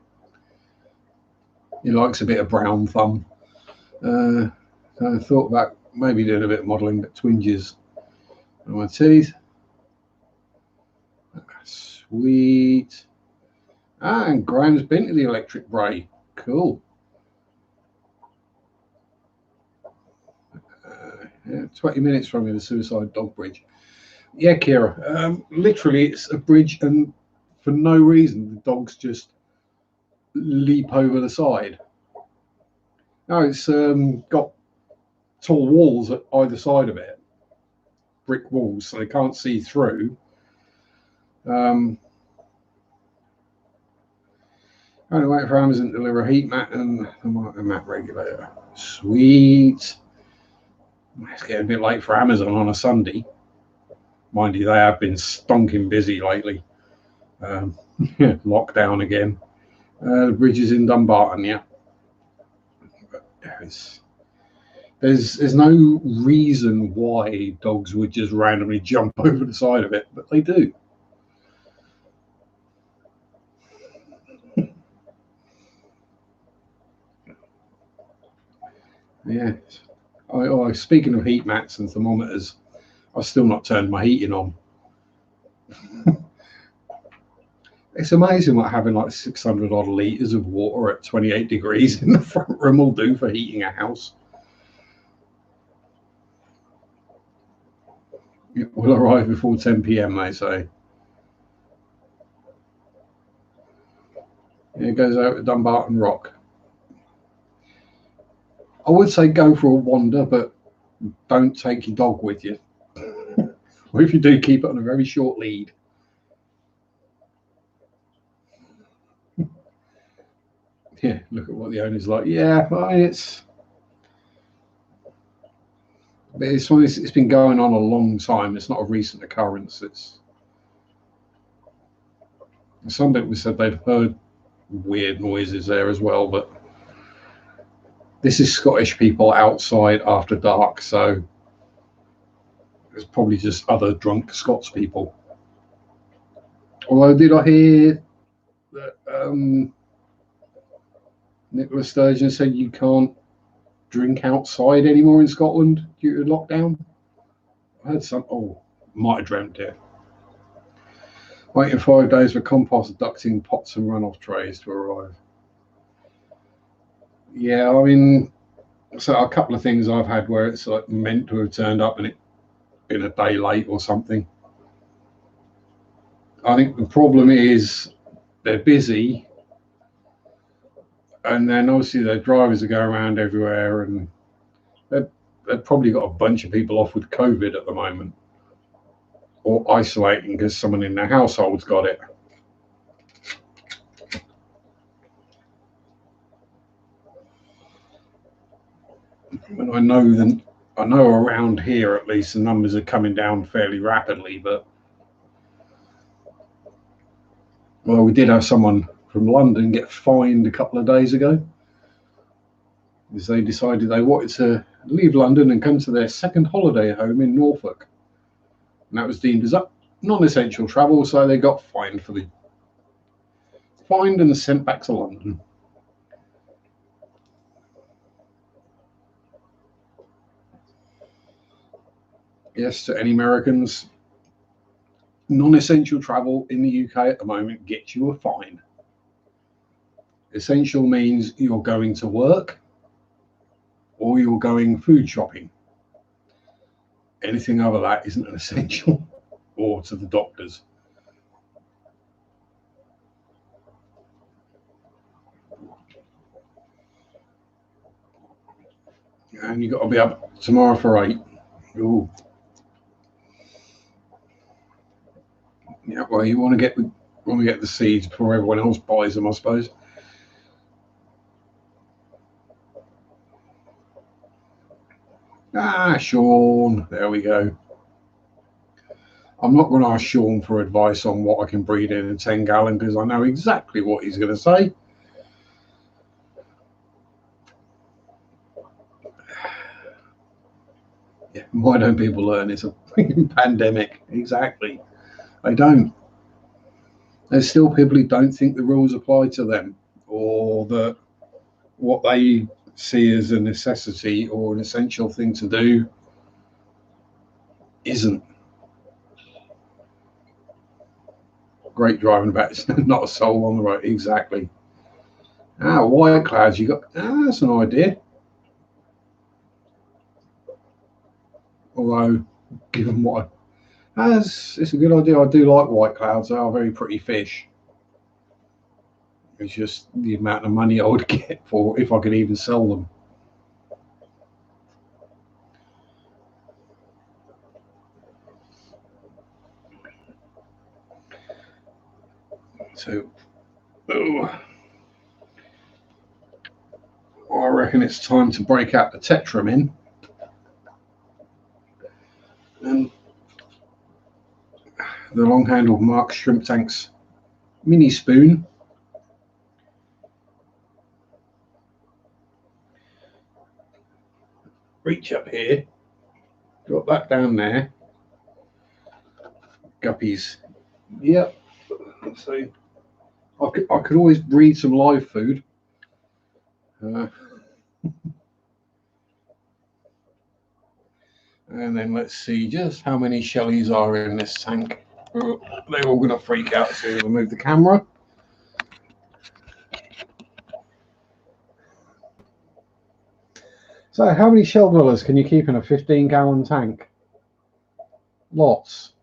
He likes a bit of brown thumb. So I thought about maybe doing a bit of modelling, but twinges on my teeth. Sweet. And Graham's been to the electric bray. Cool. Yeah, 20 minutes from me, the Suicide Dog Bridge. Yeah, Kira. Literally, it's a bridge, and for no reason, the dogs just leap over the side. No, it's got tall walls at either side of it, brick walls, so they can't see through. Only waiting for Amazon to deliver a heat mat and a mat regulator. Sweet. It's getting a bit late for Amazon on a Sunday. Mind you, they have been stonking busy lately. Lockdown again. The bridge is in Dumbarton, yeah. But there's no reason why dogs would just randomly jump over the side of it, but they do. Yeah. Speaking of heat mats and thermometers, I've still not turned my heating on. It's amazing what having like 600 odd litres of water at 28 degrees in the front room will do for heating a house. It will arrive before 10 p.m, they say. It goes out to Dumbarton Rock. I would say go for a wander, but don't take your dog with you. Or if you do, keep it on a very short lead. Yeah, look at what the owner's like. Yeah, well, it's been going on a long time. It's not a recent occurrence. Some people said they've heard weird noises there as well, but this is Scottish people outside after dark, so it's probably just other drunk Scots people. Although, did I hear that Nicola Sturgeon said you can't drink outside anymore in Scotland due to lockdown? I heard some. Oh, might have dreamt it. Waiting 5 days for compost ducting pots and runoff trays to arrive. Yeah, I mean, so a couple of things I've had where it's like meant to have turned up and it been a day late or something. I think the problem is they're busy, and then obviously their drivers are going around everywhere, and they've probably got a bunch of people off with COVID at the moment, or isolating because someone in their household's got it. And I know around here at least the numbers are coming down fairly rapidly, but well, we did have someone from London get fined a couple of days ago because they decided they wanted to leave London and come to their second holiday home in Norfolk, and that was deemed as non-essential travel, so they got fined and sent back to London. Yes, to any Americans, non-essential travel in the UK at the moment gets you a fine. Essential means you're going to work or you're going food shopping. Anything other than that isn't an essential, or to the doctors. And you've got to be up tomorrow for 8. Ooh. Yeah, well, you want to get the seeds before everyone else buys them, I suppose. Sean, there we go. I'm not going to ask Sean for advice on what I can breed in a 10-gallon because I know exactly what he's going to say. Yeah, why don't people learn? It's a pandemic. Exactly. They don't. There's still people who don't think the rules apply to them, or that what they see as a necessity or an essential thing to do isn't. Great driving back. Not a soul on the road. Exactly. White clouds. You got. That's an idea. Although, given what it's a good idea. I do like white clouds. They are very pretty fish. It's just the amount of money I would get for if I could even sell them. So, I reckon it's time to break out the Tetramin and the long-handled Mark Shrimp Tanks mini spoon. Reach up here, drop that down there. Guppies. Yep. So I could always breed some live food. And then let's see just how many shellies are in this tank. They're all going to freak out as soon as I move the camera. So how many shell dwellers can you keep in a 15-gallon tank? Lots.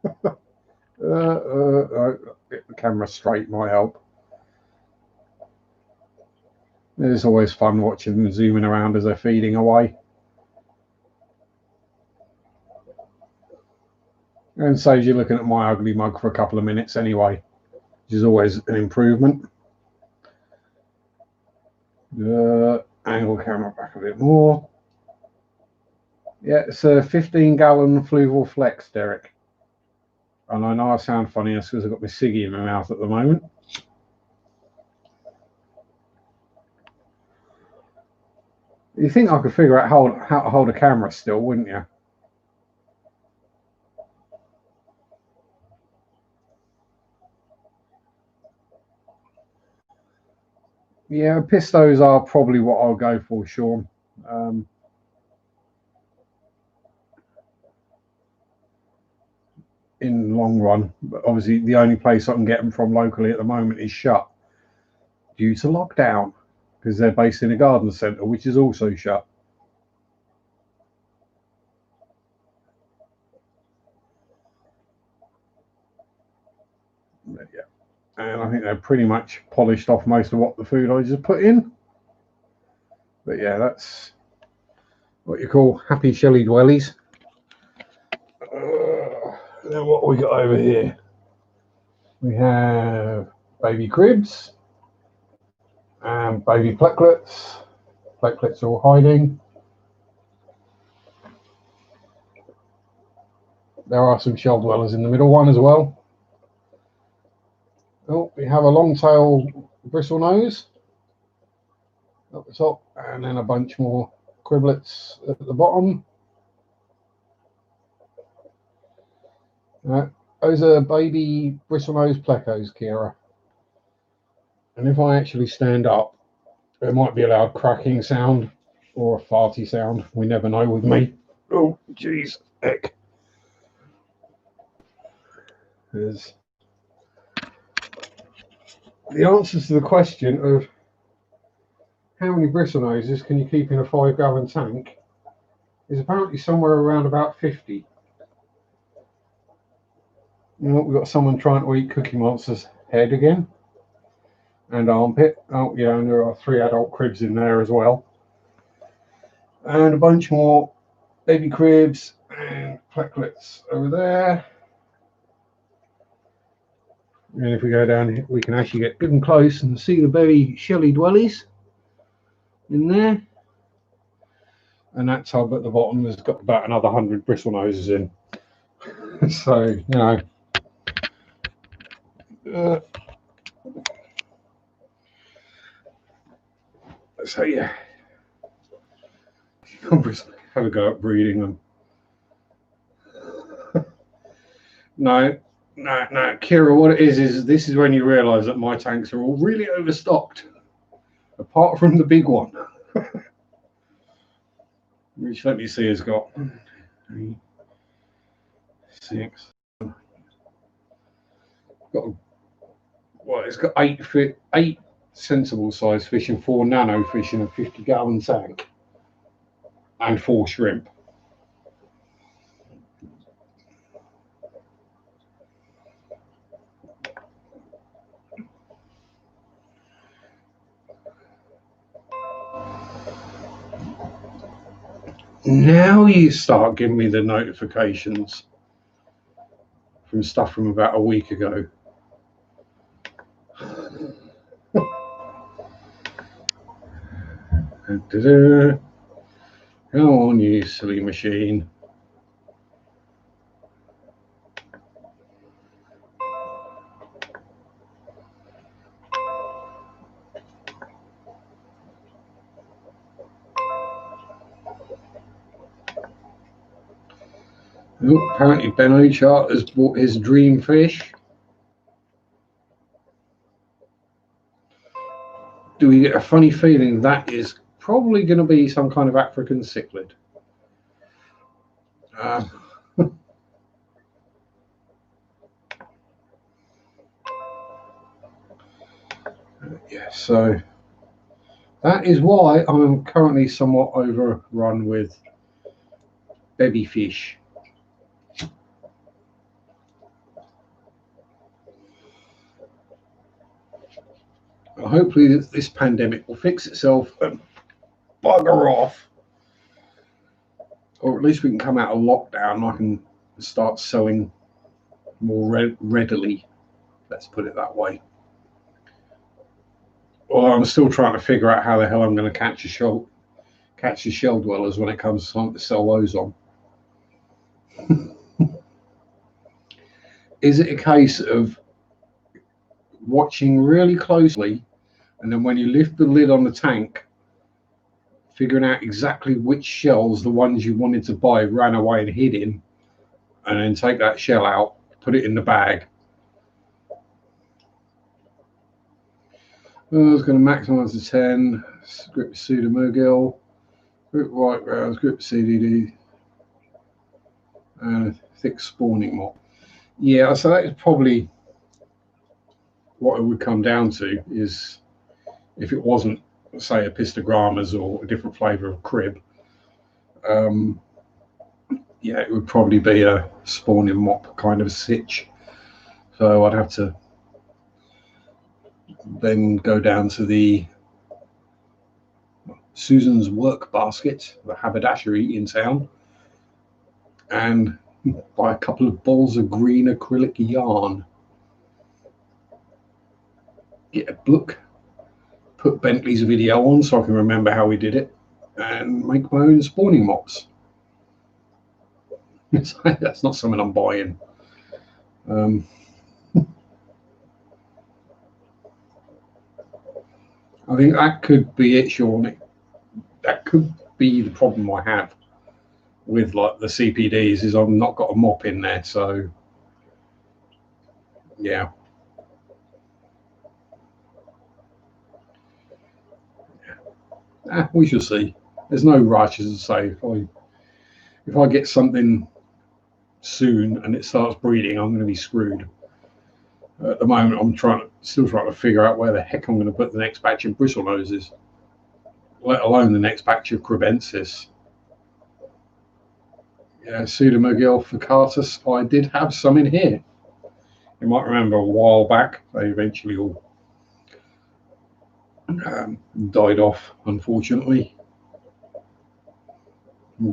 Get the camera straight might help. It's always fun watching them zooming around as they're feeding away. And saves you looking at my ugly mug for a couple of minutes anyway, which is always an improvement. Angle camera back a bit more. Yeah, it's a 15-gallon Fluval Flex, Derek. And I know I sound funny, that's because I've got my ciggy in my mouth at the moment. You think I could figure out how to hold a camera still, wouldn't you? Yeah, pistos are probably what I'll go for, Sean. In the long run, but obviously the only place I can get them from locally at the moment is shut due to lockdown, because they're based in a garden centre, which is also shut. But yeah, and I think they've pretty much polished off most of what the food I just put in. But yeah, that's what you call happy shelly dwellies. Then what we got over here? We have baby cribs and baby plecklets. Plecklets are all hiding. There are some shell dwellers in the middle one as well. Oh, we have a long tail bristle nose up the top, and then a bunch more criblets at the bottom. Those are baby bristlenose plecos, Kira. And if I actually stand up, there might be a loud cracking sound or a farty sound. We never know with me. Oh, jeez, heck. There's the answers to the question of how many bristlenoses can you keep in a 5-gallon tank is apparently somewhere around about 50. You know, we've got someone trying to eat Cookie Monster's head again. And armpit. Oh, yeah, and there are 3 adult cribs in there as well. And a bunch more baby cribs and plecklets over there. And if we go down here, we can actually get good and close and see the baby shelly dwellies in there. And that tub at the bottom has got about another 100 bristle noses in. So, you know. So, yeah. Have a go at breeding them. No, Kira, what it is this is when you realise that my tanks are all really overstocked, apart from the big one. Which, let me see, has got 3, 6. It's got 8 sensible size fish and 4 nano fish in a 50-gallon tank. and 4 shrimp. Now you start giving me the notifications from stuff from about a week ago. Come on, you silly machine. Oh, apparently Ben Ochart has bought his dream fish. Do we get a funny feeling that is probably going to be some kind of African cichlid? Yeah, so that is why I'm currently somewhat overrun with baby fish. Hopefully this pandemic will fix itself and bugger off, or at least we can come out of lockdown and I can start selling more readily, let's put it that way. Although I'm still trying to figure out how the hell I'm going to catch the shell dwellers when it comes time to sell those on. Is it a case of watching really closely, and then when you lift the lid on the tank, figuring out exactly which shells, the ones you wanted to buy, ran away and hid in, and then take that shell out, put it in the bag? I was going to maximize to 10, grip pseudomugil, grip white grounds, grip CDD, and a thick spawning mop. Yeah, so that is probably what it would come down to, is if it wasn't, say, a pistogrammas or a different flavour of crib, yeah, it would probably be a spawning mop kind of sitch. So I'd have to then go down to the Susan's Work Basket, the haberdashery in town, and buy a couple of balls of green acrylic yarn. Get a book, put Bentley's video on so I can remember how we did it, and make my own spawning mops. That's not something I'm buying. I think that could be it, Sean. That could be the problem I have with like the CPDs, is I've not got a mop in there. So yeah. We shall see. There's no rush, as I say. If I get something soon and it starts breeding, I'm going to be screwed. At the moment, I'm still trying to figure out where the heck I'm going to put the next batch of bristlenoses, let alone the next batch of crebensis. Yeah, pseudomugil furcatus. I did have some in here. You might remember a while back, they eventually all died off, unfortunately.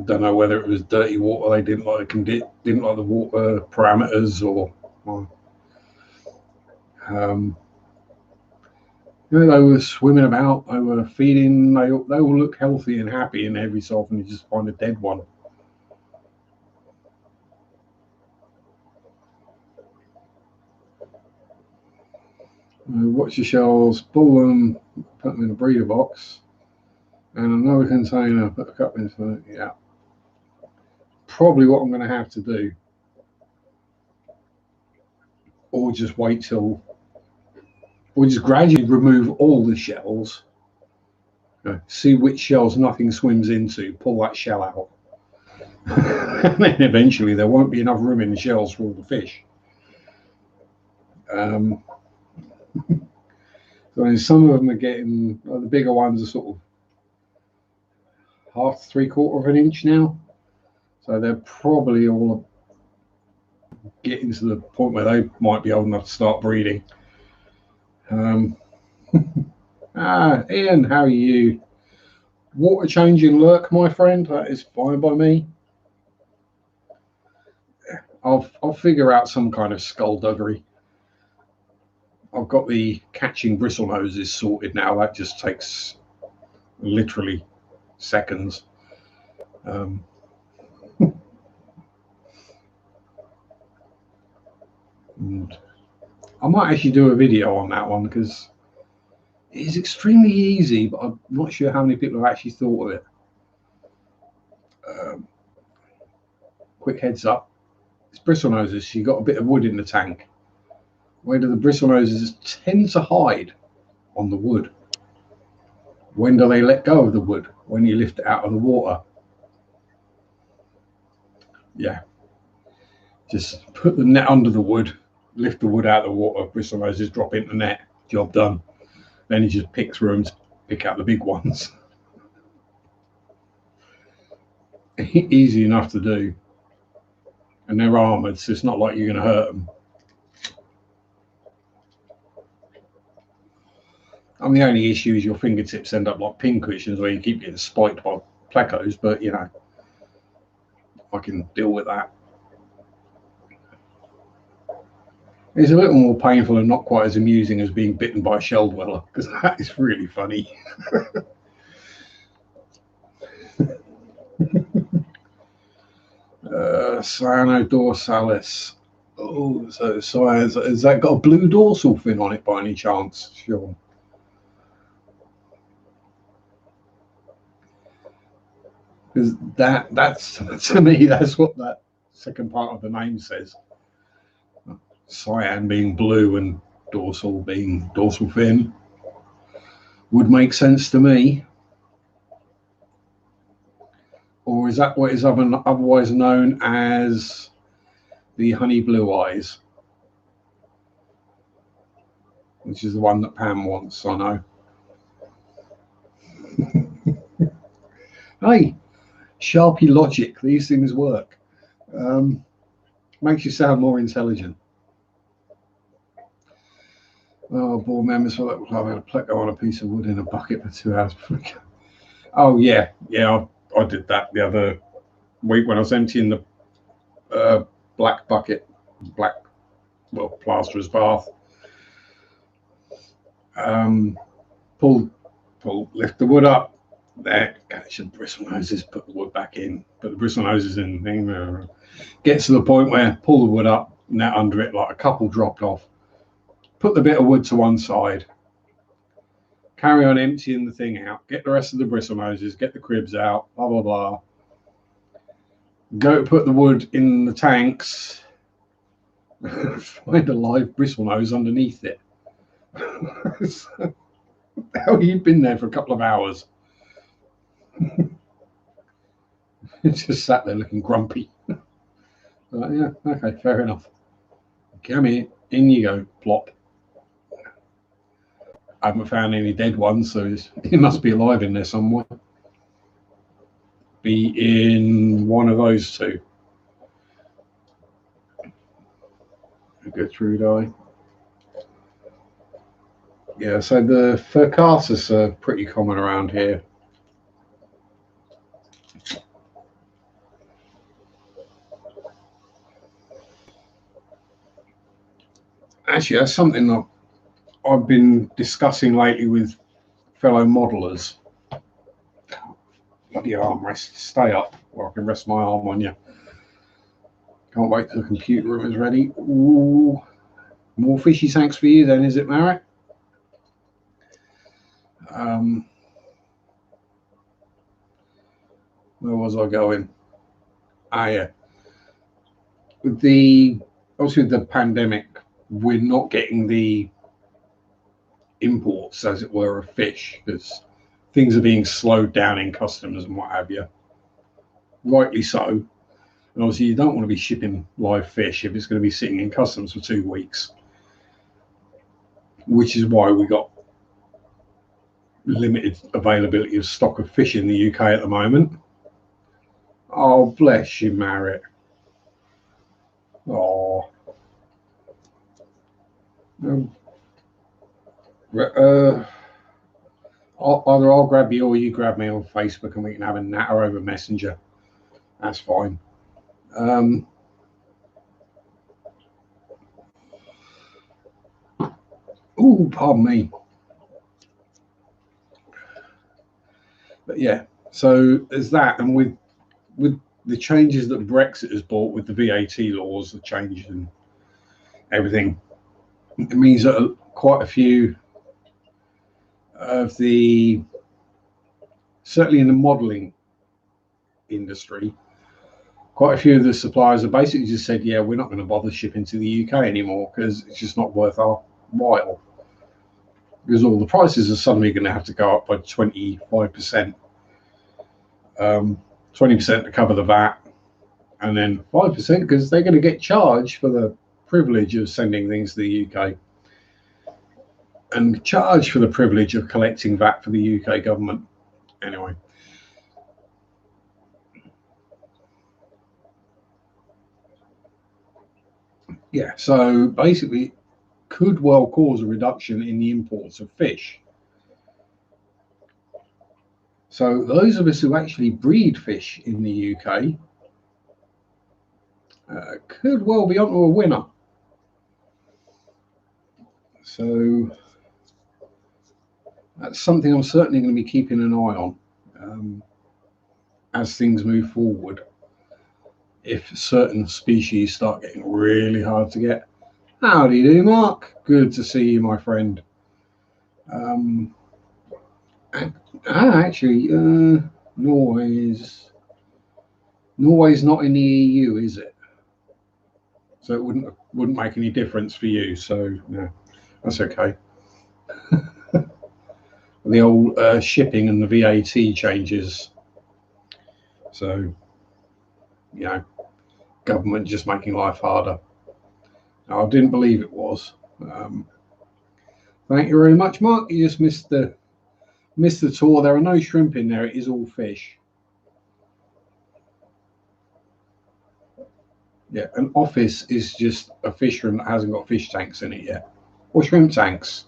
Don't know whether it was dirty water, they didn't like the water parameters, or you know, they were swimming about, they were feeding, they all look healthy and happy, and every so often you just find a dead one. Watch your shells, pull them, put them in a breeder box, and another container, put a cup into it. Yeah, probably what I'm going to have to do, or just wait till, or just gradually remove all the shells, see which shells nothing swims into, pull that shell out, and then eventually there won't be enough room in the shells for all the fish. So some of them are getting, the bigger ones are sort of half, 3/4 of an inch now. So they're probably all getting to the point where they might be old enough to start breeding. Ian, how are you? Water changing lurk, my friend. That is fine by me. I'll figure out some kind of skullduggery. I've got the catching bristle noses sorted now. That just takes literally seconds. And I might actually do a video on that one because it is extremely easy, but I'm not sure how many people have actually thought of it. Quick heads up, it's bristle noses. You've got a bit of wood in the tank. Where do the bristle noses tend to hide? On the wood. When do they let go of the wood? When you lift it out of the water. Yeah. Just put the net under the wood, lift the wood out of the water, bristle noses drop into the net, job done. Then you just pick through them to pick out the big ones. Easy enough to do. And they're armoured, so it's not like you're going to hurt them. And the only issue is your fingertips end up like pin cushions where you keep getting spiked by plecos, but you know, I can deal with that. It's a little more painful and not quite as amusing as being bitten by a shell dweller, because that is really funny. Cyanodorsalis. Oh, so has that got a blue dorsal fin on it by any chance, Sean? Because that's to me, that's what that second part of the name says. Cyan being blue and dorsal being dorsal fin would make sense to me. Or is that what is otherwise known as the honey blue eyes, which is the one that Pam wants, I know. Hey, Sharpie logic, these things work. Makes you sound more intelligent. Oh, board members, so that I had a pleco on a piece of wood in a bucket for 2 hours. Oh yeah, I did that the other week when I was emptying the black bucket, plasterer's bath. Lift the wood up. There, catch the bristle noses, put the wood back in, put the bristle noses in. Gets to the point where pull the wood up, net under it, like a couple dropped off. Put the bit of wood to one side. Carry on emptying the thing out. Get the rest of the bristle noses, get the cribs out, blah, blah, blah. Go put the wood in the tanks. Find a live bristle nose underneath it. Hell, you've been there for a couple of hours. Just sat there looking grumpy. Yeah, okay, fair enough. Come here, in you go, plop. I haven't found any dead ones, so it must be alive in there somewhere. Be in one of those two. Gertrude eye. Yeah, so the Furcasus are pretty common around here. Actually, that's something that I've been discussing lately with fellow modelers. Bloody armrest, stay up where I can rest my arm on you. Can't wait till the computer room is ready. Ooh, more fishy tanks for you then, is it, Marek? Where was I going? Yeah. Obviously with the pandemic, we're not getting the imports, as it were, of fish because things are being slowed down in customs and what have you. Rightly so. And obviously you don't want to be shipping live fish if it's going to be sitting in customs for 2 weeks, which is why we got limited availability of stock of fish in the UK at the moment. Oh, bless you, Marriott. Oh. Either I'll grab you or you grab me on Facebook and we can have a natter over Messenger. That's fine. Oh, pardon me. But yeah, so there's that, and with the changes that Brexit has brought with the VAT laws, the changes and everything, it means that quite a few of the, certainly in the modelling industry, quite a few of the suppliers have basically just said, yeah, we're not going to bother shipping to the UK anymore because it's just not worth our while. Because all the prices are suddenly going to have to go up by 25%. 20% to cover the VAT, and then 5% because they're going to get charged for the privilege of sending things to the UK and charged for the privilege of collecting VAT for the UK government. Anyway. Yeah, so basically could well cause a reduction in the imports of fish. So those of us who actually breed fish in the UK could well be onto a winner. So that's something I'm certainly going to be keeping an eye on as things move forward. If certain species start getting really hard to get. How do you do, Mark? Good to see you, my friend. Actually, Norway's not in the EU, is it? So it wouldn't make any difference for you. So no, that's okay. The old shipping and the VAT changes. So, you know, government just making life harder. Now, I didn't believe it was. Thank you very much, Mark. You just missed the tour. There are no shrimp in there. It is all fish. Yeah, an office is just a fish room that hasn't got fish tanks in it yet, or shrimp tanks.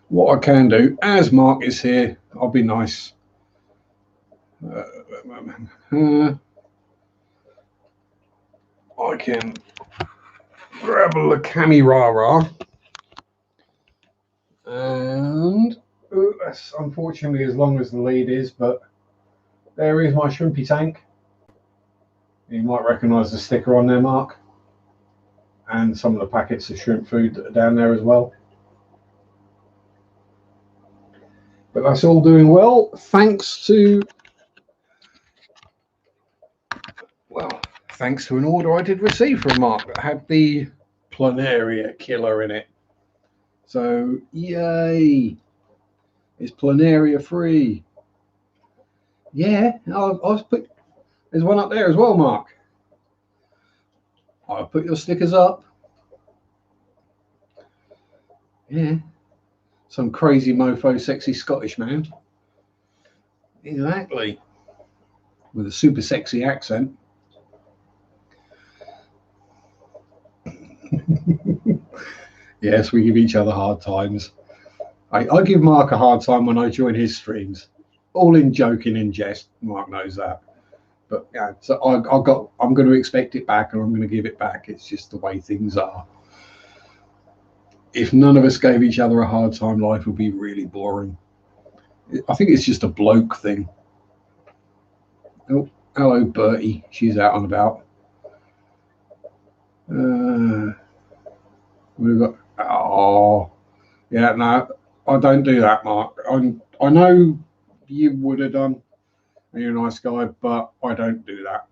What I can do, as Mark is here, I'll be nice. I can grab a camera, and that's unfortunately as long as the lead is, but there is my shrimpy tank. You might recognise the sticker on there, Mark, and some of the packets of shrimp food that are down there as well. But that's all doing well, thanks to an order I did receive from Mark that had the planaria killer in it. So yay, it's planaria free. Yeah, I've put, there's one up there as well, Mark. I'll put your stickers up. Yeah, some crazy mofo sexy Scottish man. Exactly, with a super sexy accent. Yes, we give each other hard times. I give Mark a hard time when I join his streams, all in joking and jest. Mark knows that. But yeah, so I'm going to expect it back, and I'm going to give it back. It's just the way things are. If none of us gave each other a hard time, life would be really boring. I think it's just a bloke thing. Oh, hello, Bertie. She's out and about. We've got. Oh, yeah. No, I don't do that, Mark. I know you would have done. You're a nice guy, but I don't do that.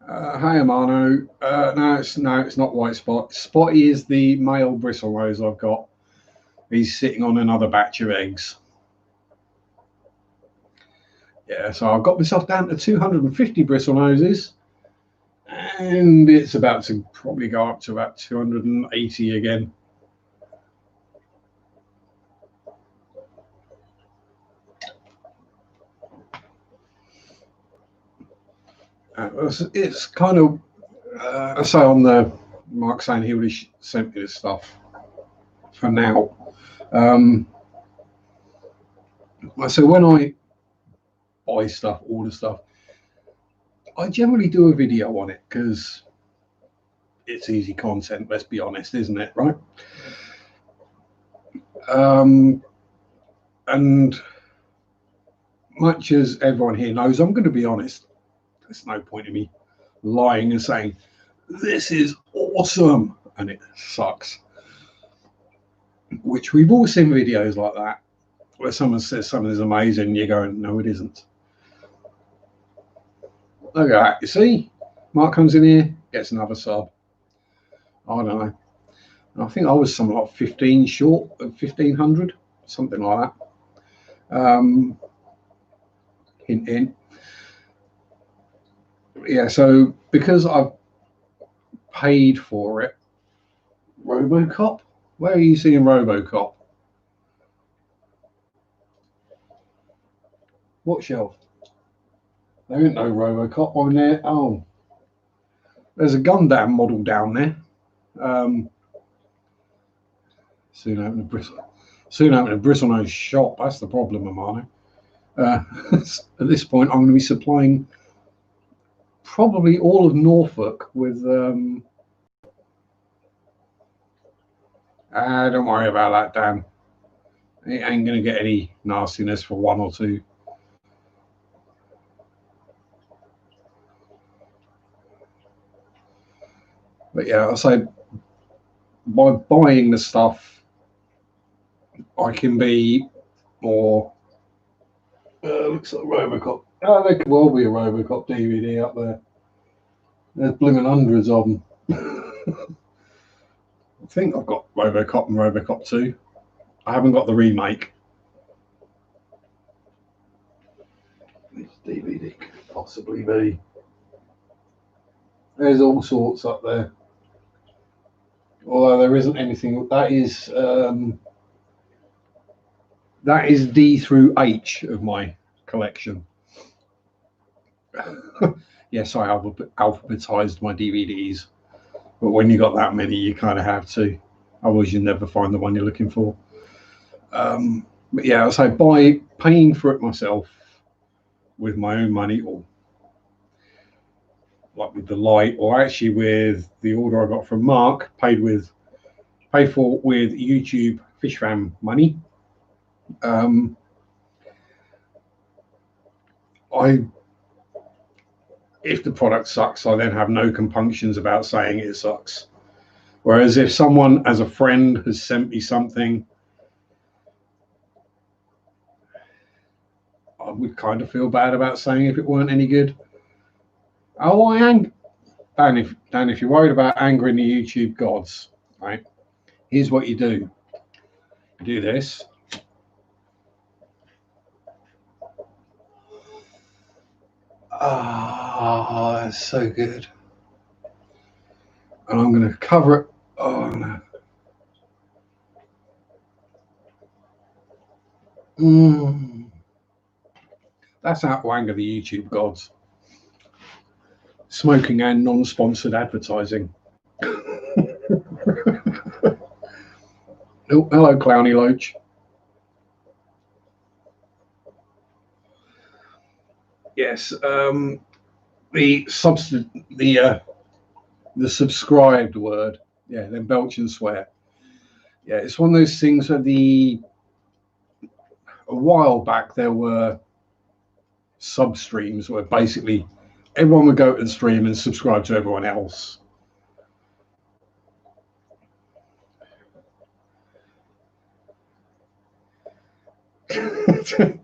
Hey, Amano. No, it's not White Spot. Spotty is the male bristlenose I've got. He's sitting on another batch of eggs. Yeah, so I've got myself down to 250 bristle noses, and it's about to probably go up to about 280 again. It's kind of, I say on the Mark saying he would have sent me this stuff for now. So when I buy stuff, order stuff, I generally do a video on it because it's easy content, let's be honest, isn't it, right? And much as everyone here knows, I'm going to be honest, there's no point in me lying and saying, this is awesome, and it sucks. Which we've all seen videos like that, where someone says something is amazing, and you're going, no, it isn't. Look at that, you see? Mark comes in here, gets another sub. I don't know. I think I was something like 15 short of 1,500, something like that. Hint, hint. Yeah, so because I've paid for it, RoboCop? Where are you seeing RoboCop? What shelf? There ain't no RoboCop on there. Oh, there's a Gundam model down there. Soon open a bristlenose shop. That's the problem, Amano. At this point, I'm going to be supplying probably all of Norfolk with. Don't worry about that, Dan. It ain't going to get any nastiness for one or two. But yeah, I say by buying the stuff, I can be more. Looks like RoboCop. Oh, there could well be a RoboCop DVD up there. There's blooming hundreds of them. I think I've got RoboCop and RoboCop 2. I haven't got the remake. This DVD could possibly be. There's all sorts up there. Although there isn't anything. That is D through H of my collection. Yes, I alphabetized my DVDs, but when you got that many, you kind of have to. Otherwise, you never find the one you're looking for. But yeah, so by paying for it myself with my own money, or like with the light, or actually with the order I got from Mark, paid for with YouTube Fish Fam money. If the product sucks, I then have no compunctions about saying it sucks. Whereas if someone, as a friend, has sent me something, I would kind of feel bad about saying if it weren't any good. Oh, Dan, if you're worried about angering the YouTube gods, right? Here's what you do. You do this. Oh, that's so good. And I'm going to cover it. Oh, no. That's how to anger the YouTube gods. Smoking and non-sponsored advertising. Oh, hello, Clowny Loach. Yes, the subscribed word. Yeah, then belch and swear. Yeah, it's one of those things where a while back there were sub streams where basically everyone would go to the stream and subscribe to everyone else.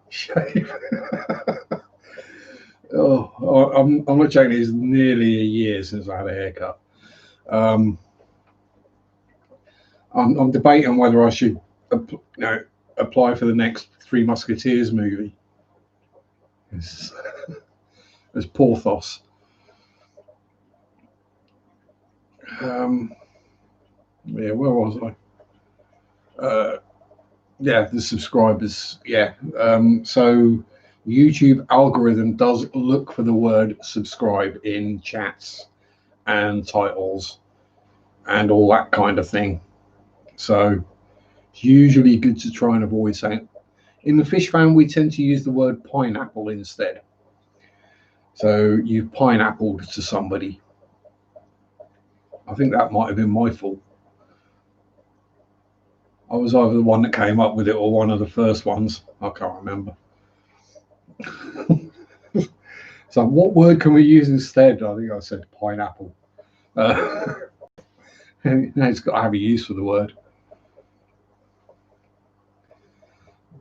Shave. Oh, I'm not joking. It's nearly a year since I had a haircut. I'm debating whether I should, apply for the next Three Musketeers movie. It's Porthos. Yeah, where was I? Yeah, the subscribers. Yeah. So YouTube algorithm does look for the word subscribe in chats and titles and all that kind of thing. So it's usually good to try and avoid saying. In the fish fan, we tend to use the word pineapple instead. So you've pineappled to somebody. I think that might have been my fault. I was either the one that came up with it or one of the first ones. I can't remember. So what word can we use instead? I think I said pineapple. It's got to have a use for the word.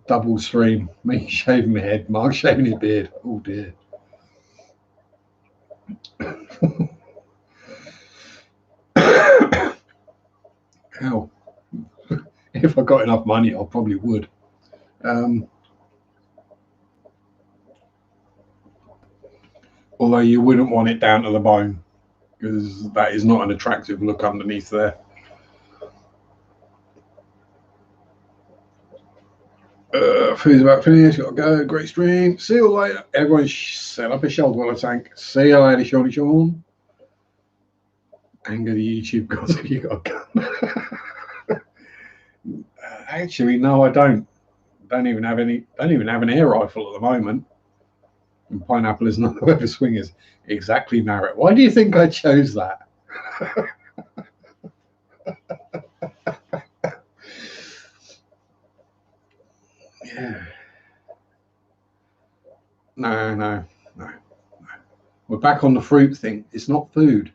Double stream. Me shaving my head. Mark shaving his beard. Oh dear. Hell, if I got enough money, I probably would. Although you wouldn't want it down to the bone, because that is not an attractive look underneath there. Food's about finished. Got to go. Great stream. See you later. Everyone set up a shoulder water tank. See you later, Shawnee Sean. Anger the YouTube gods if you got a gun. Actually, no, I don't. Don't even have any. Don't even have an air rifle at the moment. And pineapple is not where the swing is. Exactly, Marrett. Why do you think I chose that? Yeah. No. We're back on the fruit thing. It's not food.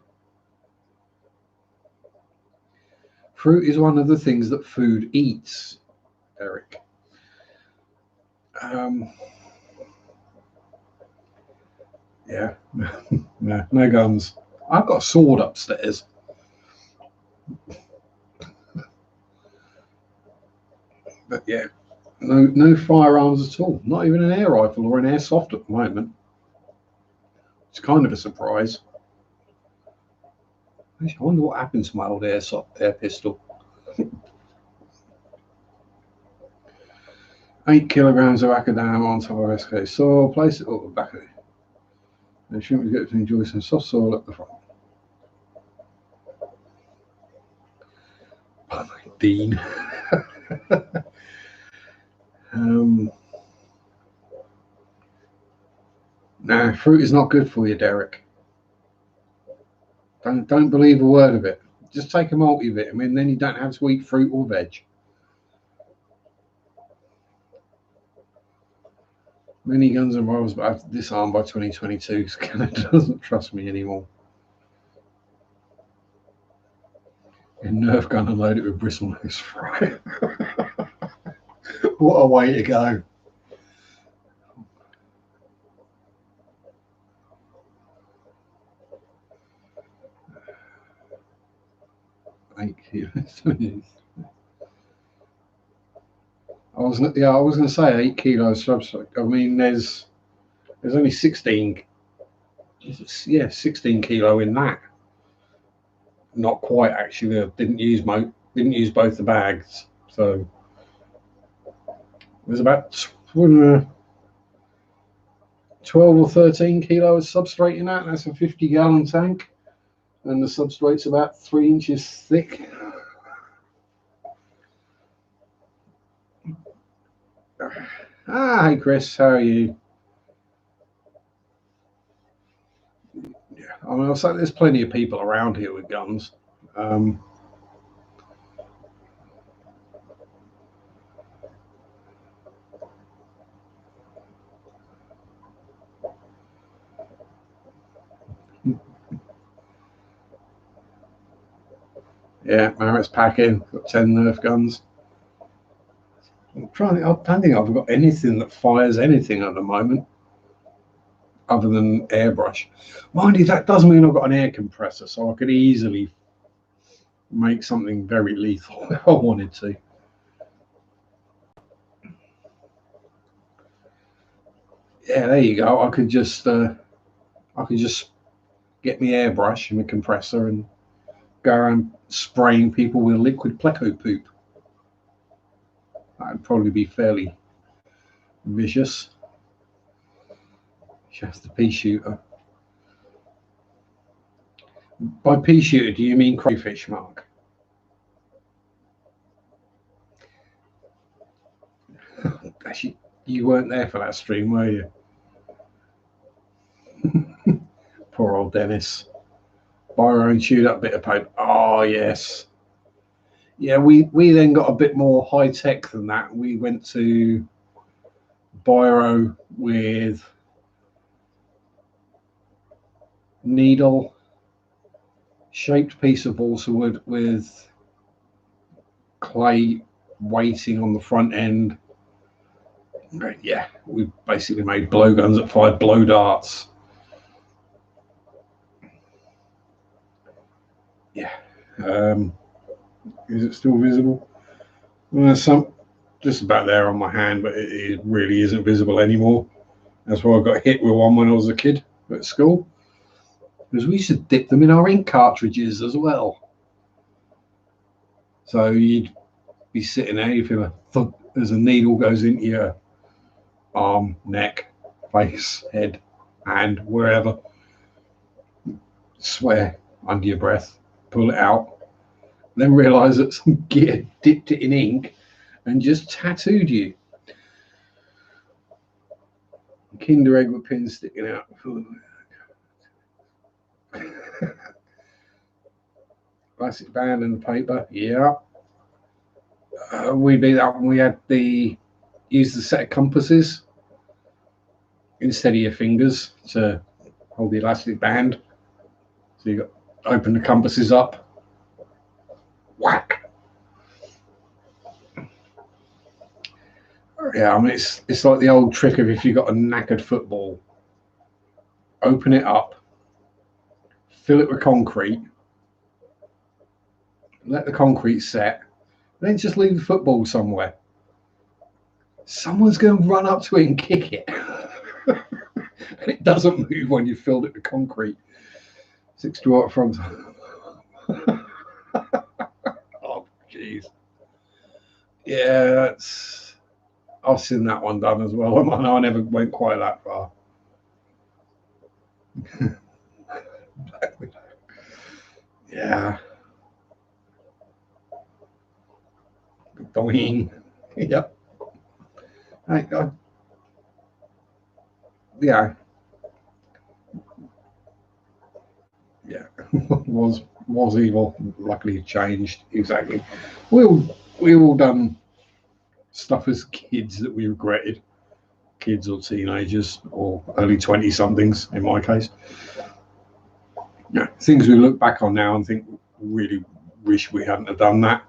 Fruit is one of the things that food eats, Eric. Yeah. No guns. I've got a sword upstairs. But yeah, no firearms at all. Not even an air rifle or an airsoft at the moment. It's kind of a surprise. I wonder what happened to my old air pistol. 8 kilograms of macadam on top of SK soil. Place it all back. And shouldn't we get to enjoy some soft soil at the front? Dean. No, fruit is not good for you, Derek. Don't believe a word of it. Just take a multivitamin, then you don't have to eat fruit or veg. Many guns and rifles, but I have to disarm by 2022 because Canada doesn't trust me anymore. And Nerf gun and load it with bristle nose fry. What a way to go. I was going to say 8 kilos substrate. I mean, there's only 16. Yeah, 16 kilo in that. Not quite actually. I didn't use both the bags, so there's about 12 or 13 kilos substrate in that. That's a 50-gallon tank, and the substrate's about 3 inches thick. Hey Chris, how are you? Yeah, I mean, I'll say there's plenty of people around here with guns. Yeah, Marit's packing. Got 10 Nerf guns. I don't think I've got anything that fires anything at the moment, other than airbrush. Mind you, that doesn't mean I've got an air compressor, so I could easily make something very lethal if I wanted to. Yeah, there you go. I could just get my airbrush and my compressor and go around spraying people with liquid pleco poop. That'd probably be fairly vicious. Just the pea shooter. By pea shooter, do you mean crayfish, Mark? Actually, you weren't there for that stream, were you? Poor old Dennis. Buy our own chewed up bit of paper. Oh, yes. Yeah, we then got a bit more high tech than that. We went to biro with needle, shaped piece of balsa wood with clay weighting on the front end. Yeah, we basically made blowguns that fired blow darts. Yeah. Is it still visible? Some just about there on my hand, but it really isn't visible anymore. That's why I got hit with one when I was a kid at school. Because we used to dip them in our ink cartridges as well. So you'd be sitting there, you feel a thud as a needle goes into your arm, neck, face, head, hand, wherever. Swear under your breath, pull it out, then realise that some git dipped it in ink and just tattooed you. Kinder egg with pins sticking out. Plastic band and paper, yeah. We did that when we had used the set of compasses instead of your fingers to hold the elastic band. So you got open the compasses up, whack. Yeah, I mean it's like the old trick of if you got a knackered football, open it up, fill it with concrete, let the concrete set, then just leave the football somewhere. Someone's going to run up to it and kick it. And it doesn't move when you filled it with concrete. 6 watt front. Oh, jeez. Yeah, I've seen that one done as well. I never went quite that far. Yeah. Doing. Yep. Yeah. Yeah. was evil. Luckily changed. Exactly. We all done stuff as kids that we regretted. Kids or teenagers or early 20 somethings in my case. Yeah, things we look back on now and think really wish we hadn't have done that.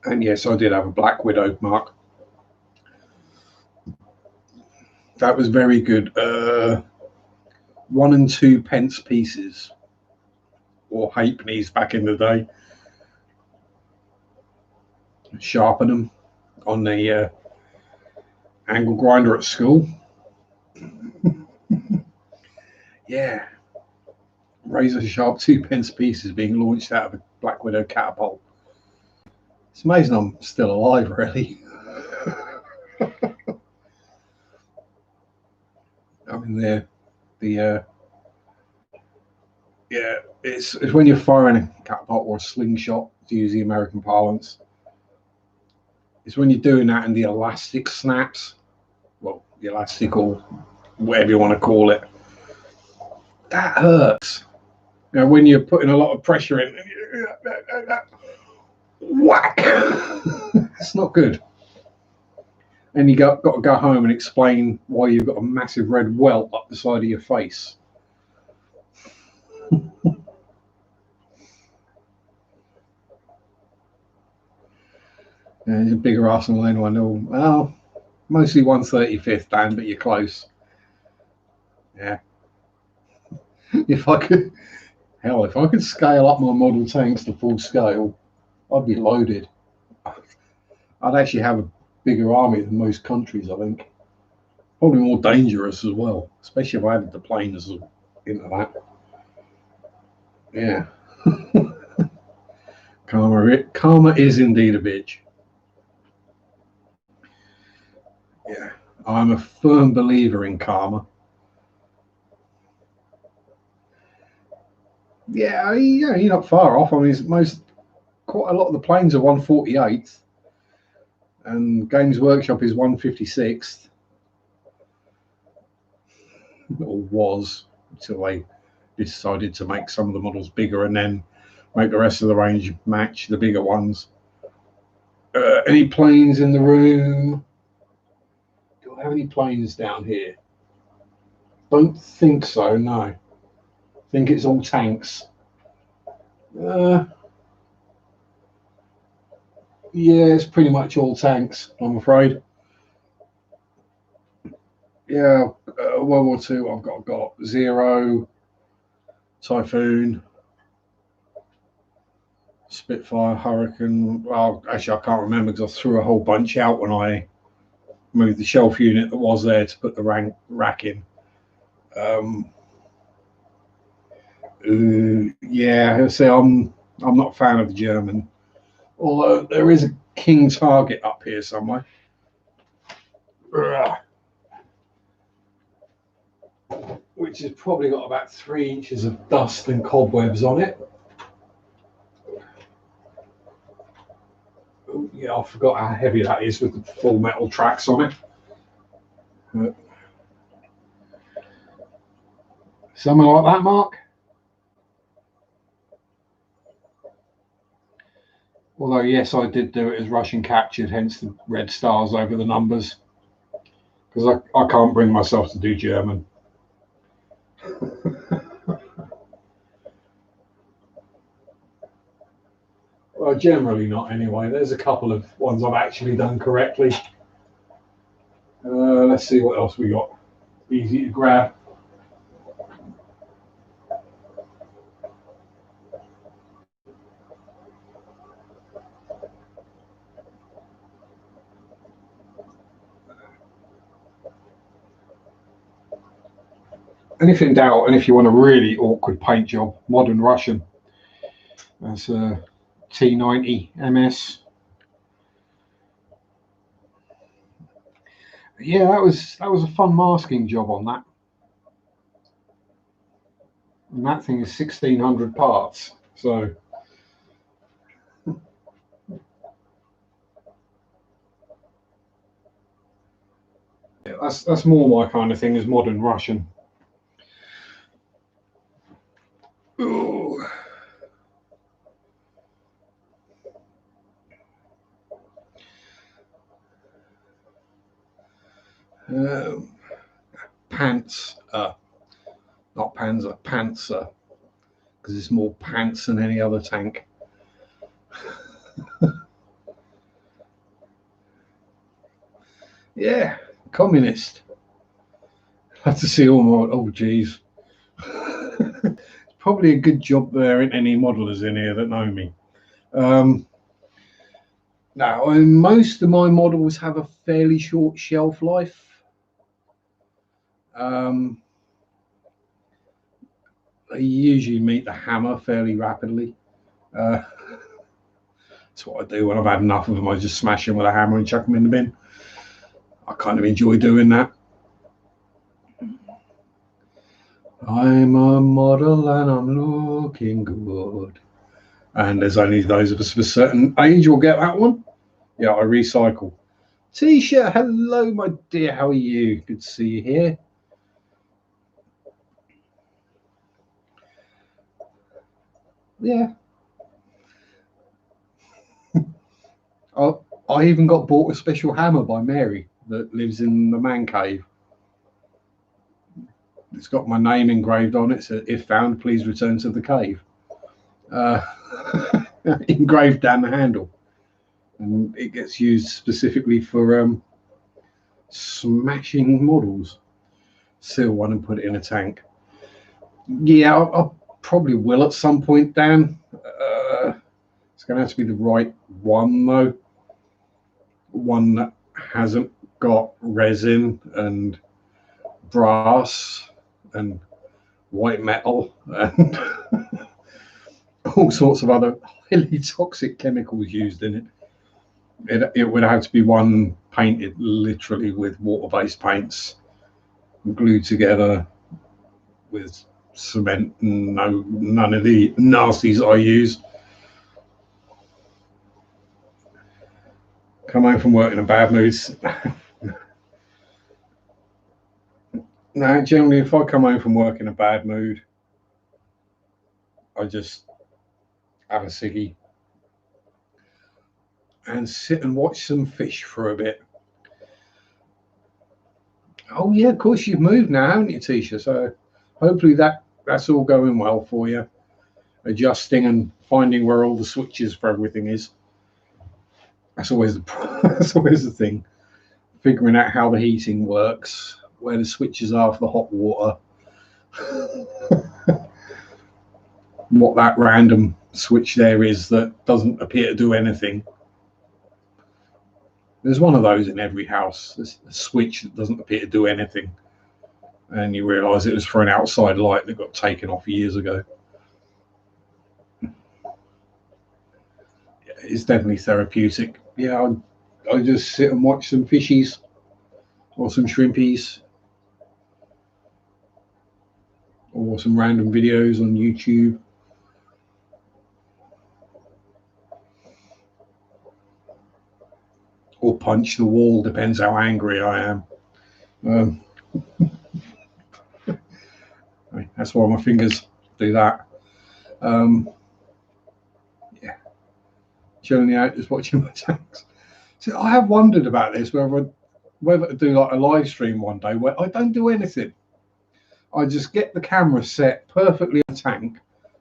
And yes, I did have a Black Widow, Mark. That was very good. 1 and 2 pence pieces, or halfpennies back in the day. Sharpen them on the angle grinder at school. Yeah. Razor sharp 2 pence pieces being launched out of a Black Widow catapult. It's amazing I'm still alive, really. I mean, yeah, it's when you're firing a catapult or a slingshot, to use the American parlance. It's when you're doing that and the elastic snaps. Well, the elastic or whatever you want to call it. That hurts. You know, when you're putting a lot of pressure in, whack. It's not good. And you got to go home and explain why you've got a massive red welt up the side of your face. It's a bigger arsenal than anyone know. Well, mostly 1/35th, Dan, but you're close. Yeah. If I could, Hell, if I could scale up my model tanks to full scale, I'd be loaded. I'd actually have a bigger army than most countries, I think. Probably more dangerous as well, especially if I added the planes into that. Yeah. Karma is indeed a bitch. Yeah. I'm a firm believer in karma. Yeah, you're not far off. I mean, quite a lot of the planes are 148th, and Games Workshop is 156th, or was, until they decided to make some of the models bigger and then make the rest of the range match the bigger ones. Any planes in the room? Do I have any planes down here? Don't think so, no. I think it's all tanks. Yeah, it's pretty much all tanks, I'm afraid. Yeah, World War II, I've got Zero, Typhoon, Spitfire, Hurricane. Well, actually, I can't remember because I threw a whole bunch out when I moved the shelf unit that was there to put the rack in. Yeah, so I'm not a fan of the German, although there is a King target up here somewhere. Which has probably got about 3 inches of dust and cobwebs on it. Oh, yeah, I forgot how heavy that is with the full metal tracks on it. Something like that, Mark? Although, yes, I did do it as Russian captured, hence the red stars over the numbers. Because I can't bring myself to do German. Well, generally not anyway. There's a couple of ones I've actually done correctly. Let's see what else we got. Easy to grab. And if in doubt, and if you want a really awkward paint job, Modern Russian. That's a T90 MS. Yeah, that was a fun masking job on that. And that thing is 1,600 parts. So yeah, that's more my kind of thing, is Modern Russian. Ooh. Pants, not Panzer, Panzer, because it's more pants than any other tank. Yeah, communist. Have to see all my. Oh, geez. It's probably a good job there ain't any modelers in here that know me. Now, most of my models have a fairly short shelf life. They usually meet the hammer fairly rapidly. That's what I do when I've had enough of them. I just smash them with a hammer and chuck them in the bin. I kind of enjoy doing that. I'm a model and I'm looking good. And there's only those of us of a certain age will get that one. Yeah, I recycle. T-shirt, hello, my dear. How are you? Good to see you here. Yeah. I even got bought a special hammer by Mary that lives in the man cave. It's got my name engraved on it. So if found, please return to the cave. Engraved down the handle. And it gets used specifically for smashing models. Seal one and put it in a tank. Yeah, probably will at some point, Dan. It's going to have to be the right one, though. One that hasn't got resin and brass and white metal and all sorts of other highly toxic chemicals used in it. It would have to be one painted literally with water-based paints, glued together with cement and none of the nasties I use. Come home from work in a bad mood. No, generally, if I come home from work in a bad mood, I just have a ciggy and sit and watch some fish for a bit. Oh yeah, of course you've moved now, haven't you, Tisha? So hopefully that's all going well for you. Adjusting and finding where all the switches for everything is. That's always the thing. Figuring out how the heating works, where the switches are for the hot water, what that random switch there is that doesn't appear to do anything. There's one of those in every house. There's a switch that doesn't appear to do anything, and you realise it was for an outside light that got taken off years ago. It's definitely therapeutic. Yeah, I just sit and watch some fishies or some shrimpies or some random videos on YouTube. Or punch the wall, depends how angry I am. That's why my fingers do that. Yeah, chilling out, just watching my tanks. So I have wondered about this, whether to do like a live stream one day where I don't do anything. I just get the camera set perfectly on the tank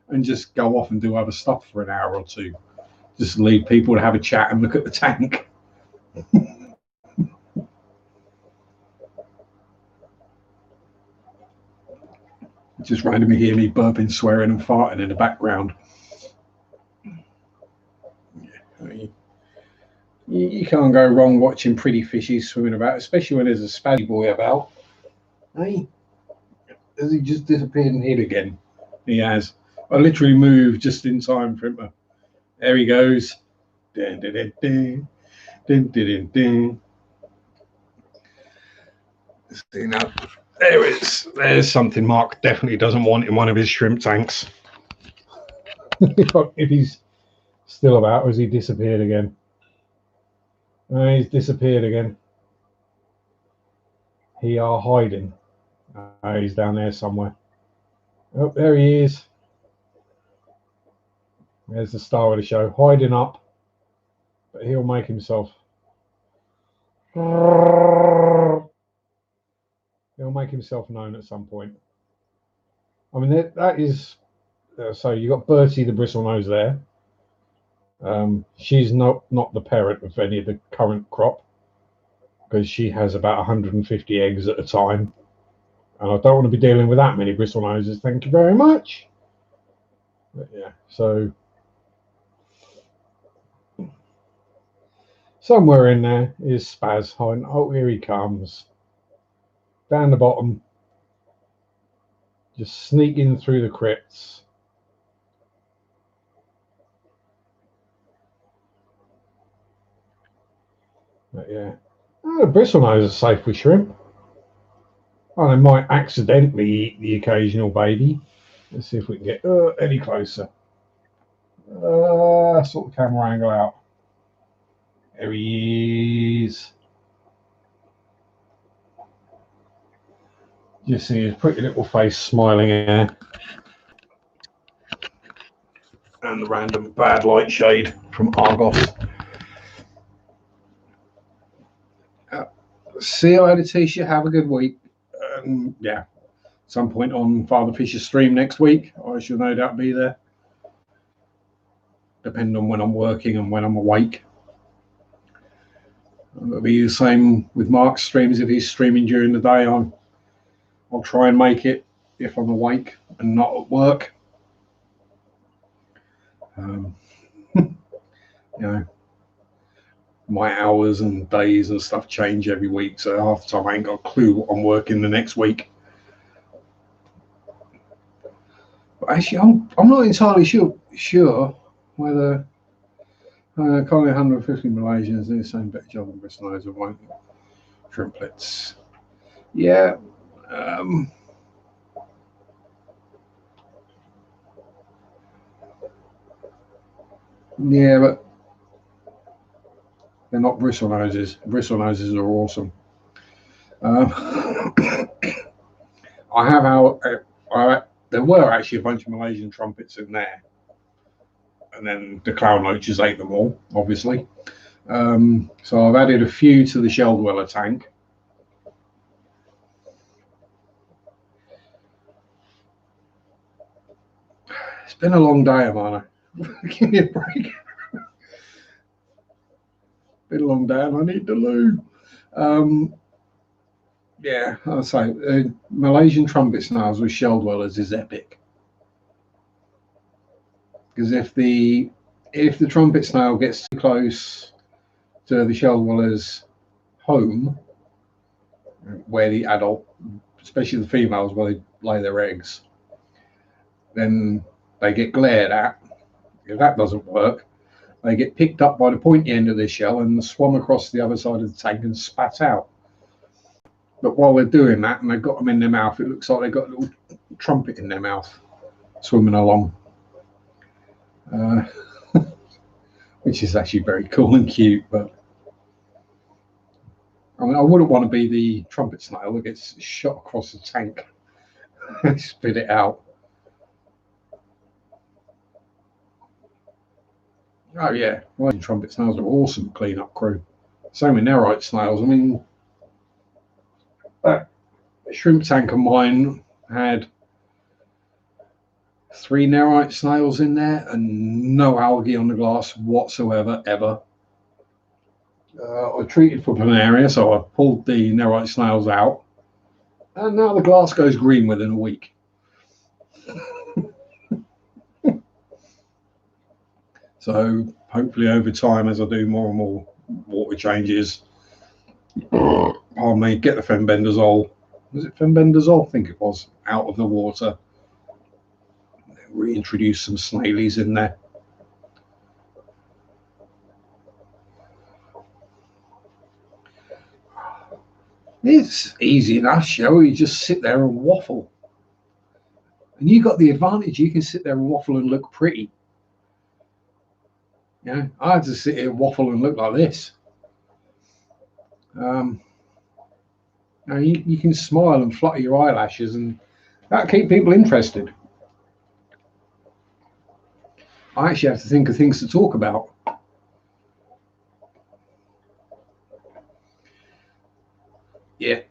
and just go off and do other stuff for an hour or two. Just leave people to have a chat and look at the tank. Just randomly hear me burping, swearing and farting in the background. Yeah, you can't go wrong watching pretty fishies swimming about, especially when there's a Spotty boy about. Hey, has he just disappeared and hid again? He has. I literally moved just in time for him to... There he goes. Dun, dun, dun, dun. Dun, dun, dun, dun. See now, there it is. There's something Mark definitely doesn't want in one of his shrimp tanks. If he's still about, or has he disappeared again? He's disappeared again. He are hiding. He's down there somewhere. Oh, there he is. There's the star of the show, hiding up, but he'll make himself. He'll make himself known at some point. I mean, that is. So you got Bertie the bristlenose there. She's not the parent of any of the current crop because she has about 150 eggs at a time, and I don't want to be dealing with that many bristlenoses. Thank you very much. But yeah, so somewhere in there is Spaz hiding. Oh, here he comes. Down the bottom, just sneaking through the crypts. But yeah, the bristlenose is safe with shrimp. Oh, they might accidentally eat the occasional baby. Let's see if we can get any closer. Sort the camera angle out. There he is. You see his pretty little face smiling there. And the random bad light shade from Argos. See you later, Tisha. Have a good week. Yeah, some point on Father Fisher's stream next week, I shall no doubt be there. Depending on when I'm working and when I'm awake. It'll be the same with Mark's streams. If he's streaming during the day, I'll try and make it if I'm awake and not at work. You know, my hours and days and stuff change every week, so half the time I ain't got a clue what I'm working the next week. But actually, I'm not entirely sure whether currently 150 Malaysians do the same better job on Bristolnose or won't triplets. Yeah. Yeah, but they're not Bristlenoses. Bristlenoses are awesome. I have there were actually a bunch of Malaysian trumpets in there, and then the clown loaches ate them all, obviously. So I've added a few to the shell dweller tank. It's been a long day, Amana. Give me a break. Been a long day, and I need the loo. Yeah, I'll say Malaysian trumpet snails with shell dwellers is epic. Because if the trumpet snail gets too close to the shell dweller's home, where the adult, especially the females, where they lay their eggs, then they get glared at. If that doesn't work, they get picked up by the pointy end of the shell and swum across the other side of the tank and spat out. But while they're doing that, and they've got them in their mouth, it looks like they've got a little trumpet in their mouth, swimming along, which is actually very cool and cute. But I mean, I wouldn't want to be the trumpet snail that gets shot across the tank and spit it out. Oh yeah, well, trumpet snails are awesome clean-up crew. Same with nerite snails. I mean, that shrimp tank of mine had 3 nerite snails in there and no algae on the glass whatsoever, ever. I treated for planaria, so I pulled the nerite snails out, and now the glass goes green within a week. So hopefully over time, as I do more and more water changes, I may get the fenbendazole. Was it fenbendazole? I think it was, out of the water. Reintroduce some snailies in there. It's easy enough, Cheryl. You just sit there and waffle. And you got the advantage, you can sit there and waffle and look pretty. Yeah, I had to sit here and waffle and look like this. You can smile and flutter your eyelashes, and that keep people interested. I actually have to think of things to talk about. Yeah,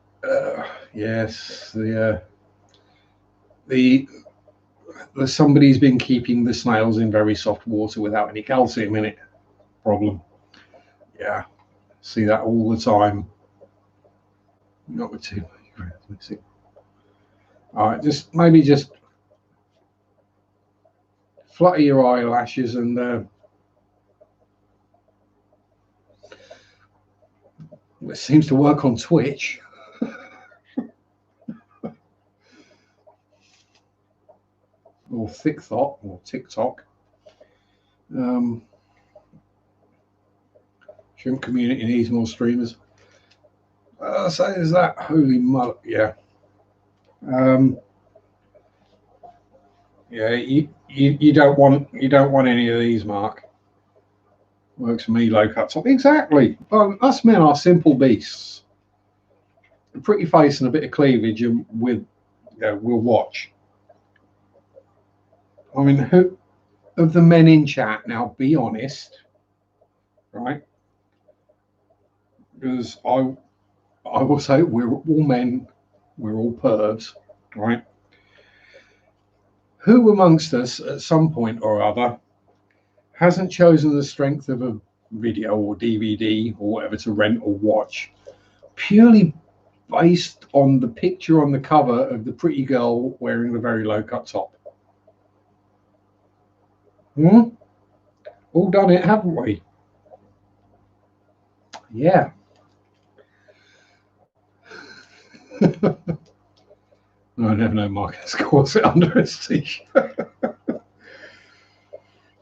yes, somebody's been keeping the snails in very soft water without any calcium in it. Problem. Yeah, see that all the time. Not with too much. All right, just flutter your eyelashes and it seems to work on Twitch. Or TikTok or TikTok. Shrimp community needs more streamers. So is that holy mother? Yeah. Yeah. You don't want any of these, Mark. Works for me, low cut top. Exactly. Us men are simple beasts. A pretty face and a bit of cleavage, and we'll watch. I mean, who of the men in chat now? Be honest, right? Because I will say we're all men, we're all pervs, right? Who amongst us, at some point or other, hasn't chosen the strength of a video or DVD or whatever to rent or watch purely based on the picture on the cover of the pretty girl wearing the very low cut top? All done it, haven't we? Yeah. No, I never know Marcus calls it under his t-shirt.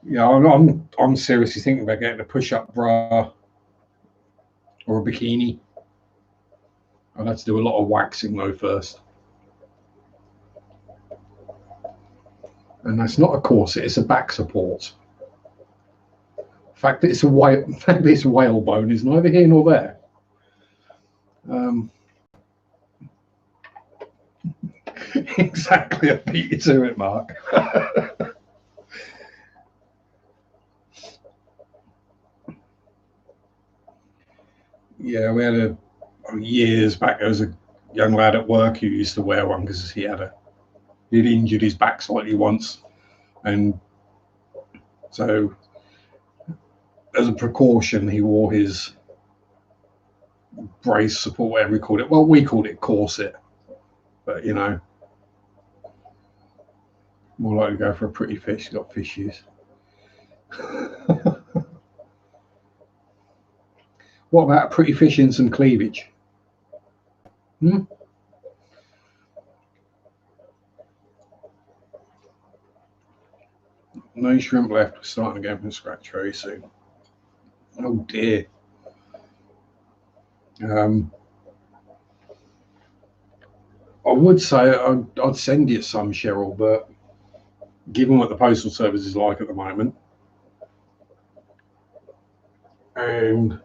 Yeah, I'm seriously thinking about getting a push-up bra or a bikini. I'd have to do a lot of waxing though first. And that's not a corset, it's a back support. The fact that it's a whalebone is neither here nor there. Exactly, I beat you to it, Mark. Yeah, we had years back. There was a young lad at work who used to wear one because he'd injured his back slightly once, and so as a precaution, he wore his brace support, whatever we called it. Well, we called it corset, but more likely to go for a pretty fish. He's got fish shoes. What about a pretty fish in some cleavage? Hmm? No shrimp left. We're starting again from scratch very soon. Oh dear. I would say I'd send you some, Cheryl, but given what the postal service is like at the moment, and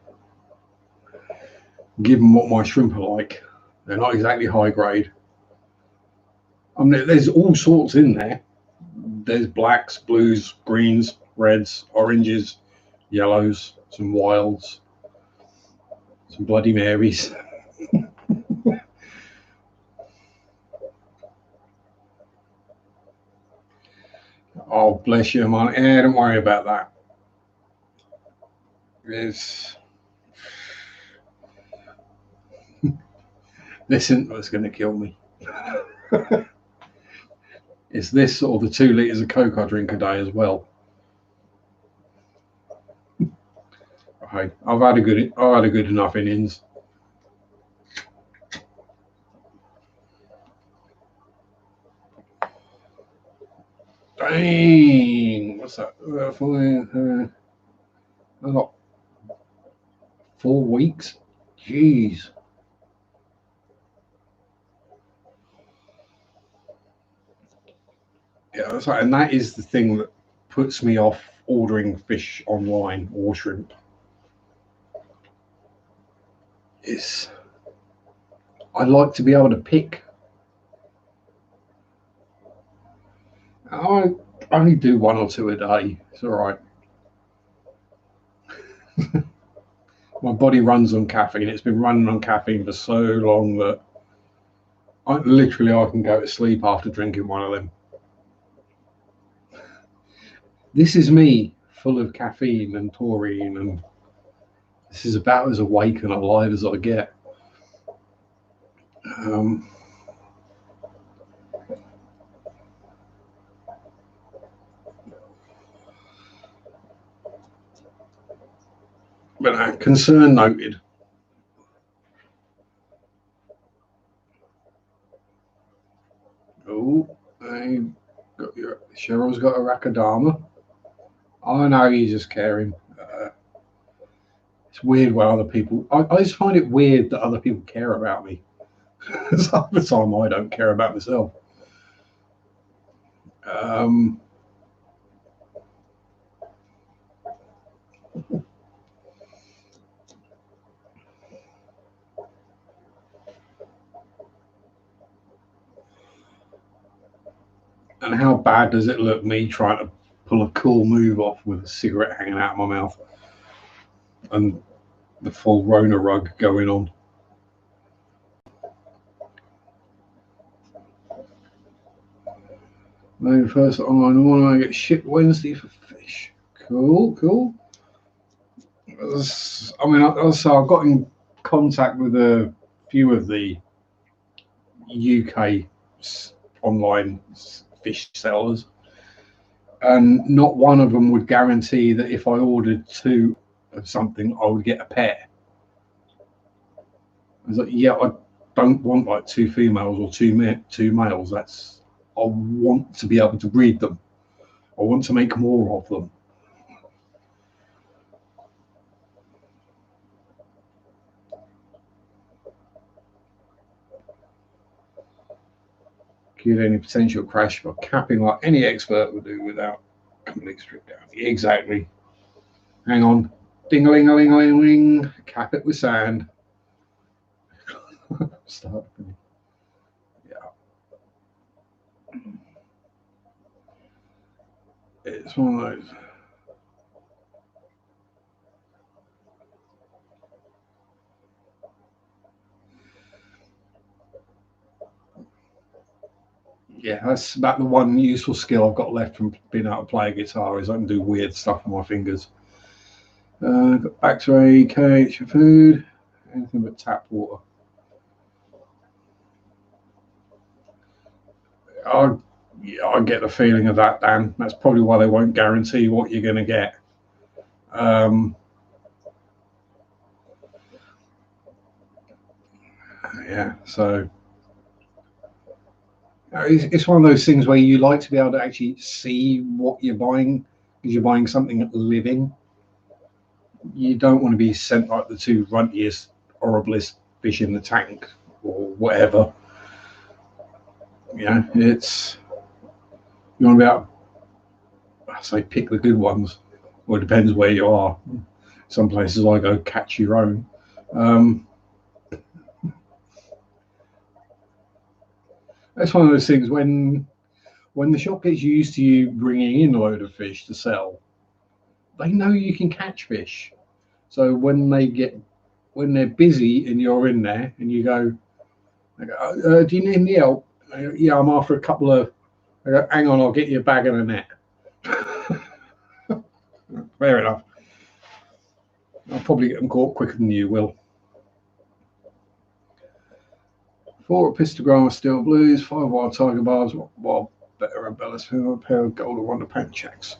given what my shrimp are like, they're not exactly high grade. I mean, there's all sorts in there. There's blacks, blues, greens, reds, oranges, yellows, some wilds, some Bloody Marys. Oh, bless you, man. Yeah, don't worry about that. This isn't what's going to kill me. It's this or the 2 litres of Coke I drink a day as well. Hey, I've had a good enough innings. Dang, what's that? I got 4 weeks. Jeez. Yeah, that's right. And that is the thing that puts me off ordering fish online or shrimp. I like to be able to pick. I only do 1 or 2 a day. It's all right. My body runs on caffeine. It's been running on caffeine for so long that I can go to sleep after drinking one of them. This is me, full of caffeine and taurine, and this is about as awake and alive as I get. But concern noted. Oh, Cheryl's got a Rakadama. I know he's just caring. It's weird when other people. I just find it weird that other people care about me. Half the time I don't care about myself. And how bad does it look me trying to pull a cool move off with a cigarette hanging out of my mouth and the full Rona rug going on? Maybe first online one, I get shit Wednesday for fish. Cool. I mean, also I've got in contact with a few of the UK online fish sellers, and not one of them would guarantee that if I ordered two of something, I would get a pair. I was like, yeah, I don't want like two females or two males. I want to be able to breed them. I want to make more of them. Cure any potential crash by capping like any expert would do without complete strip down. Exactly. Hang on. Ding-a-ling-a-ling-a-ling-ling. Cap it with sand. Start. Yeah. It's one of those. Yeah, that's about the one useful skill I've got left from being able to play a guitar is I can do weird stuff with my fingers. Got back to AKH for food. Anything but tap water. I get the feeling of that, Dan. That's probably why they won't guarantee what you're going to get. Yeah, so it's one of those things where you like to be able to actually see what you're buying because you're buying something living. You don't want to be sent like the two runtiest, horriblest fish in the tank or whatever. Yeah, it's you want to be able to, I say, pick the good ones. Well, it depends where you are. Some places I go catch your own. That's one of those things when the shop gets used to you bringing in a load of fish to sell, they know you can catch fish. So when they're busy and you're in there and you go, do you need any help? Go, yeah, I'm after a couple of. I go, hang on, I'll get you a bag and a net. Fair enough. I'll probably get them caught quicker than you will. 4 pistogramma steel blues, 5 wild tiger bars, wild better embellished, a pair of golden wonder paint checks.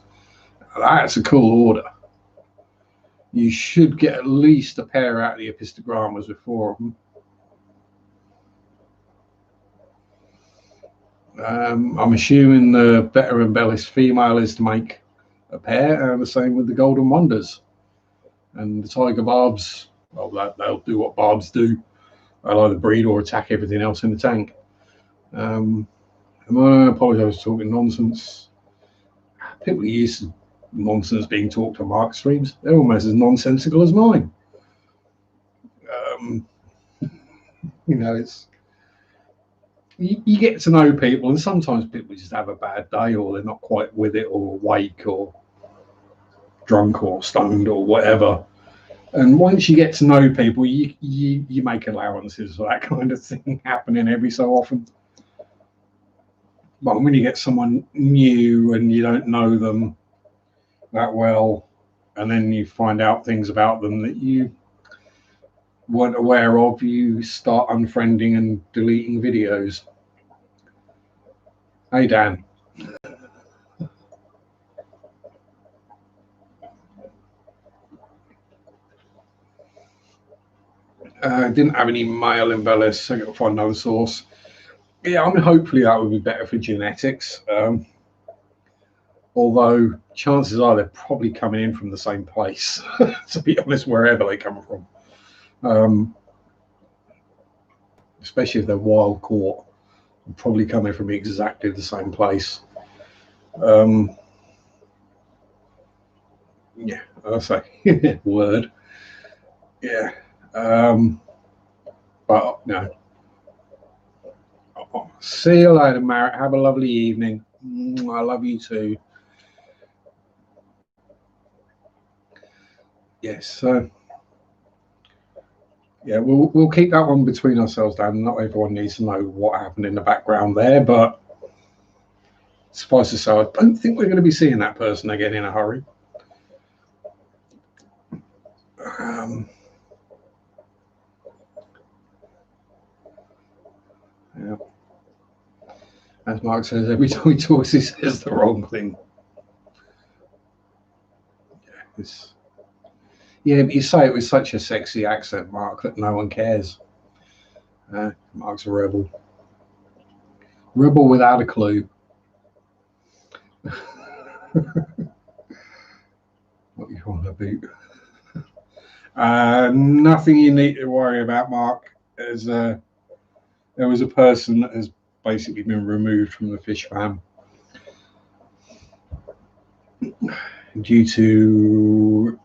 That's a cool order. You should get at least a pair out of the epistogrammas with 4 of them. I'm assuming the better embellished female is to make a pair, and the same with the golden wonders. And the tiger barbs, well, they'll do what barbs do. They'll either breed or attack everything else in the tank. I apologise for talking nonsense. People are used to nonsense being talked on Mark streams. They're almost as nonsensical as mine. It's you get to know people, and sometimes people just have a bad day, or they're not quite with it, or awake, or drunk, or stoned, or whatever. And once you get to know people, you make allowances for that kind of thing happening every so often. But when you get someone new and you don't know them that well, and then you find out things about them that you weren't aware of, you start unfriending and deleting videos. Hey, Dan. Didn't have any male embellished, so I got to find another source. Yeah, I mean, hopefully that would be better for genetics. Although chances are they're probably coming in from the same place, to be honest, wherever they come from. Especially if they're wild caught, they're probably coming from exactly the same place. Yeah, I'll say word. Yeah. But no. See you later, Marek. Have a lovely evening. I love you too. Yes. Yeah, we'll keep that one between ourselves, Dan. Not everyone needs to know what happened in the background there, but suffice to say, I don't think we're going to be seeing that person again in a hurry. Yeah. As Mark says, every time he talks, he says the wrong thing. it's yeah, but you say it with such a sexy accent, Mark, that no one cares. Mark's a rebel. Rebel without a clue. What you want to boot? Nothing you need to worry about, Mark. There was a person that has basically been removed from the fish fam due to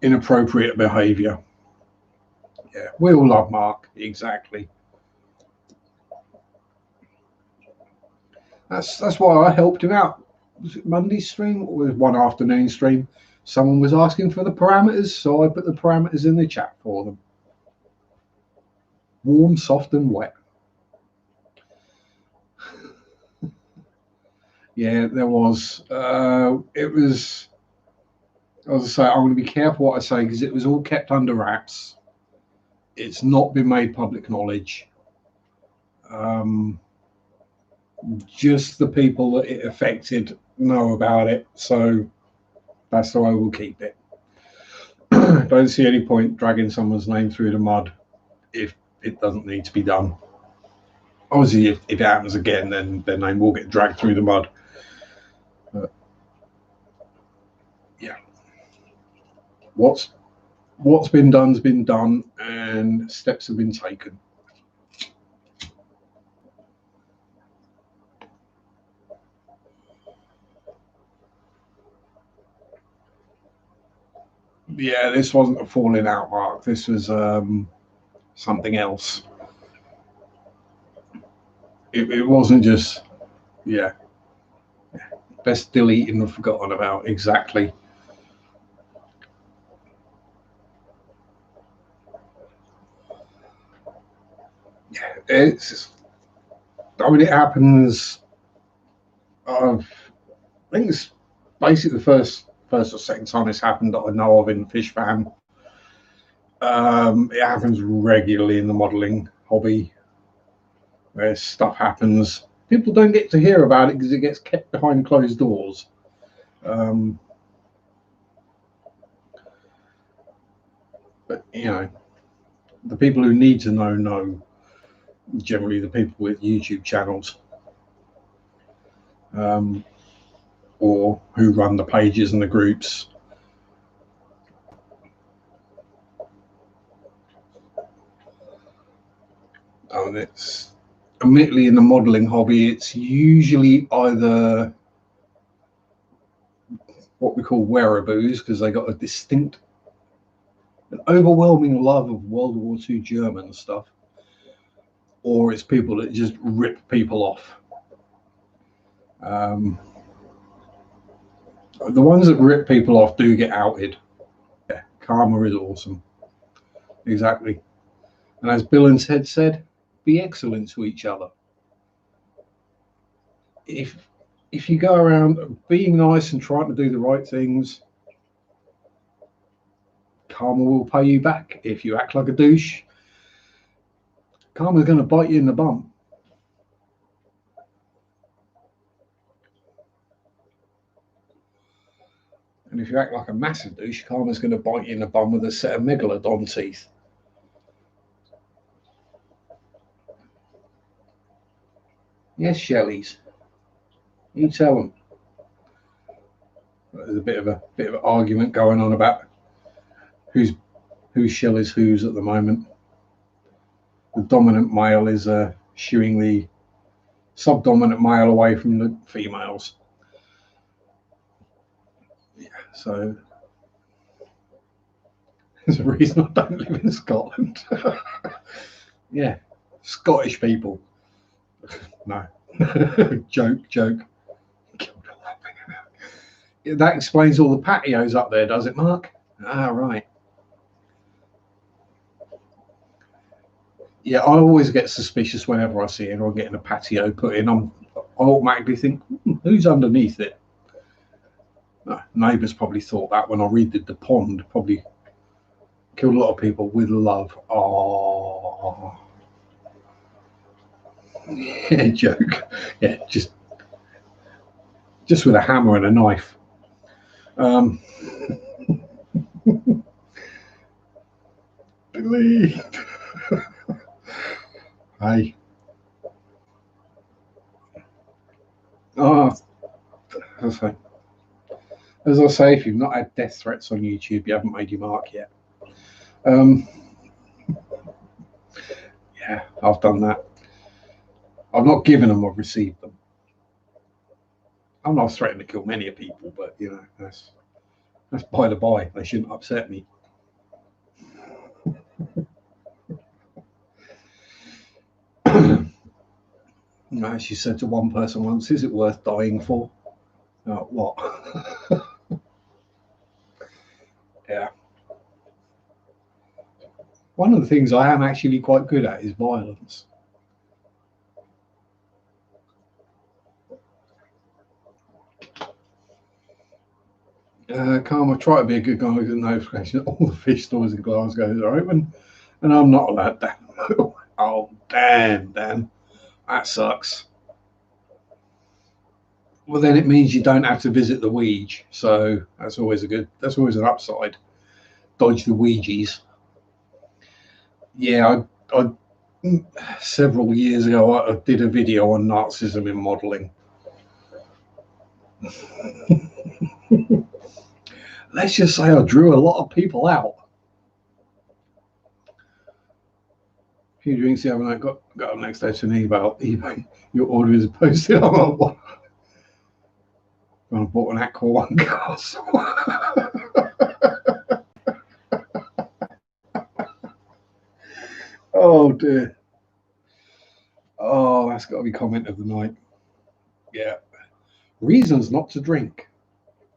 inappropriate behaviour. Yeah, we all love Mark. Exactly. That's why I helped him out. Was it Monday's stream or was one afternoon stream? Someone was asking for the parameters, so I put the parameters in the chat for them. Warm, soft, and wet. Yeah, there was. It was. As I say, I'm going to be careful what I say because it was all kept under wraps. It's not been made public knowledge. Just the people that it affected know about it, so that's how I will keep it. Don't see any point dragging someone's name through the mud if it doesn't need to be done. Obviously, if it happens again, then their name will get dragged through the mud. But yeah, what's been done's been done, and steps have been taken. Yeah, this wasn't a falling out, Mark. This was something else. It wasn't just, yeah. Best deleted and forgotten about. Exactly. Yeah, I mean, it happens. I think it's basically the first or second time it's happened that I know of in the fish fam. It happens regularly in the modelling hobby, where stuff happens. People don't get to hear about it because it gets kept behind closed doors. But you know, the people who need to know. Generally, the people with YouTube channels, or who run the pages and the groups. And it's admittedly in the modelling hobby, it's usually either what we call wearaboos because they got a distinct, an overwhelming love of World War II German stuff, or it's people that just rip people off. The ones that rip people off do get outed. Yeah, karma is awesome. Exactly. And as Bill and Ted said, be excellent to each other. If you go around being nice and trying to do the right things, karma will pay you back. If you act like a douche, karma's going to bite you in the bum. And if you act like a massive douche, karma's going to bite you in the bum with a set of megalodon teeth. Yes, Shelleys. You tell them. There's a bit of an argument going on about whose shell is whose at the moment. The dominant male is shooing the subdominant male away from the females. Yeah, so there's a reason I don't live in Scotland. Yeah, Scottish people. No, joke. That explains all the patios up there, does it, Mark? Ah, right. Yeah, I always get suspicious whenever I see anyone getting a patio put in. I automatically think, who's underneath it? No, neighbours probably thought that when I redid the pond. Probably killed a lot of people with love. Oh, yeah, joke. Yeah, just with a hammer and a knife. Delete. Hey. Oh, as I say, if you've not had death threats on YouTube, you haven't made your mark yet. Yeah, I've done that. I've not given them, I've received them. I'm not threatened to kill many people, but you know, that's by the by. They shouldn't upset me. As she said to one person once, is it worth dying for? What? Yeah. One of the things I am actually quite good at is violence. Karma, try to be a good guy with a notification. All the fish stores in Glasgow are open, and I'm not allowed that. Oh, damn, Dan. That sucks. Well, then it means you don't have to visit the Ouija, so that's always an upside. Dodge the Ouijas. Yeah, I several years ago I did a video on narcissism in modelling. Let's just say I drew a lot of people out. A few drinks the other night, got up next day to an eBay. Your order is posted. I'm like, what? I bought an Aqua One castle. Oh dear. Oh, that's got to be comment of the night. Yeah. Reasons not to drink.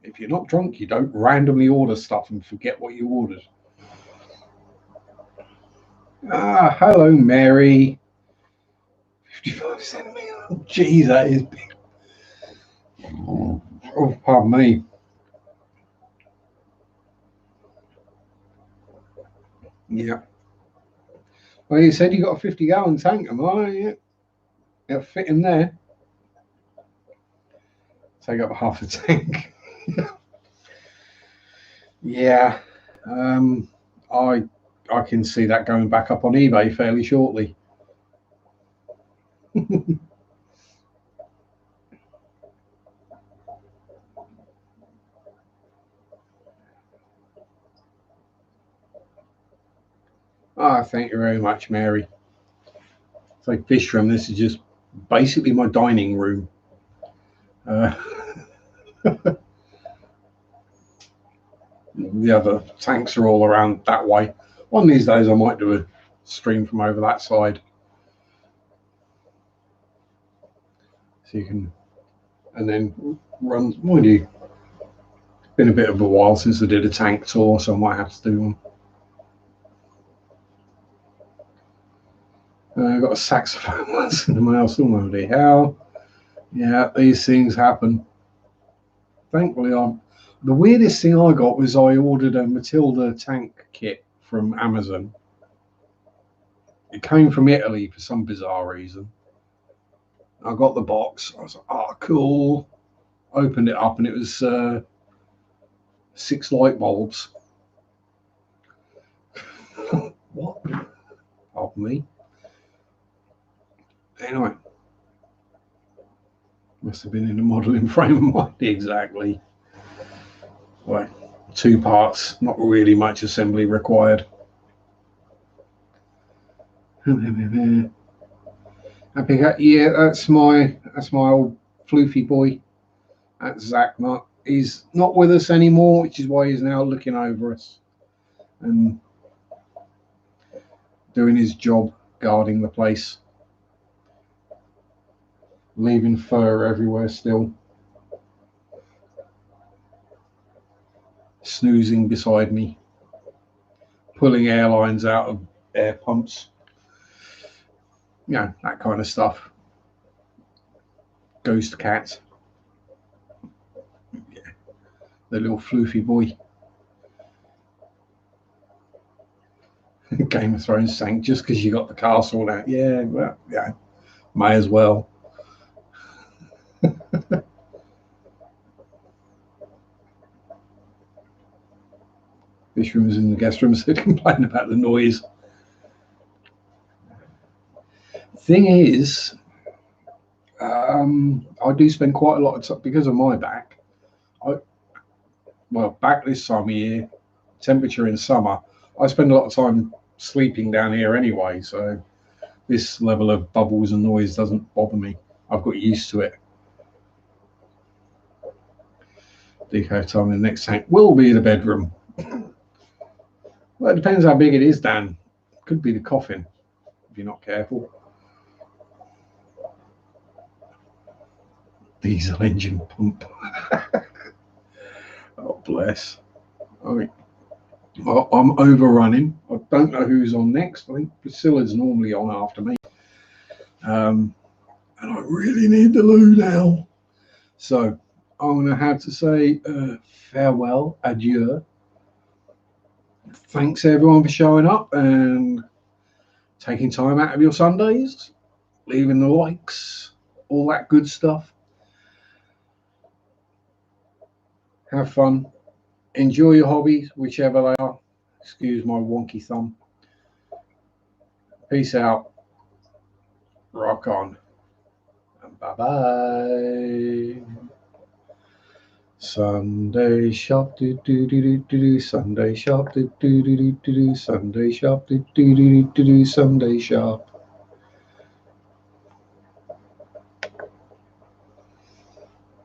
If you're not drunk, you don't randomly order stuff and forget what you ordered. Ah, hello, Mary. 55 centimeters. Jeez, that is big. Oh, pardon me. Yeah. Well, you said you got a 50-gallon tank, am I? Yeah. It'll fit in there. Take up half the tank. Yeah. I can see that going back up on eBay fairly shortly. Thank you very much, Mary. It's like fish room. This is just basically my dining room. The other tanks are all around that way. One of these days I might do a stream from over that side. So you can, and then run, mind you, it's been a bit of a while since I did a tank tour, so I might have to do one. I got a saxophone once in the mail, so nobody how. Yeah, these things happen. Thankfully, the weirdest thing I got was I ordered a Matilda tank kit from Amazon. It came from Italy for some bizarre reason. I got the box. I was like, oh, cool. Opened it up and it was 6 light bulbs. What? Pardon me. Anyway, must have been in a modelling frame of mind exactly. Right, 2 parts, not really much assembly required. Yeah, that's my old floofy boy. That's Zach. He's not with us anymore, which is why he's now looking over us and doing his job, guarding the place, leaving fur everywhere still, snoozing beside me, pulling airlines out of air pumps, you know, that kind of stuff. Ghost cat. Yeah, the little floofy boy. Game of Thrones sank just because you got the castle now. Yeah, well, yeah, may as well. Fish rooms in the guest rooms, they complain about the noise. Thing is, I do spend quite a lot of time because of my back. Back this time of year, temperature in summer, I spend a lot of time sleeping down here anyway, so this level of bubbles and noise doesn't bother me. I've got used to it. Deco time in the next tank will be the bedroom. Well, it depends how big it is, Dan. Could be the coffin if you're not careful. Diesel engine pump. Oh, bless. I'm overrunning. I don't know who's on next. I think Priscilla's normally on after me. And I really need the loo now. So I'm going to have to say farewell, adieu. Thanks everyone for showing up and taking time out of your Sundays, leaving the likes, all that good stuff. Have fun. Enjoy your hobbies, whichever they are. Excuse my wonky thumb. Peace out. Rock on. And bye-bye. Sunday shop, do do do do do. Sunday shop, do do do do do. Sunday shop, do do do do do. Sunday shop.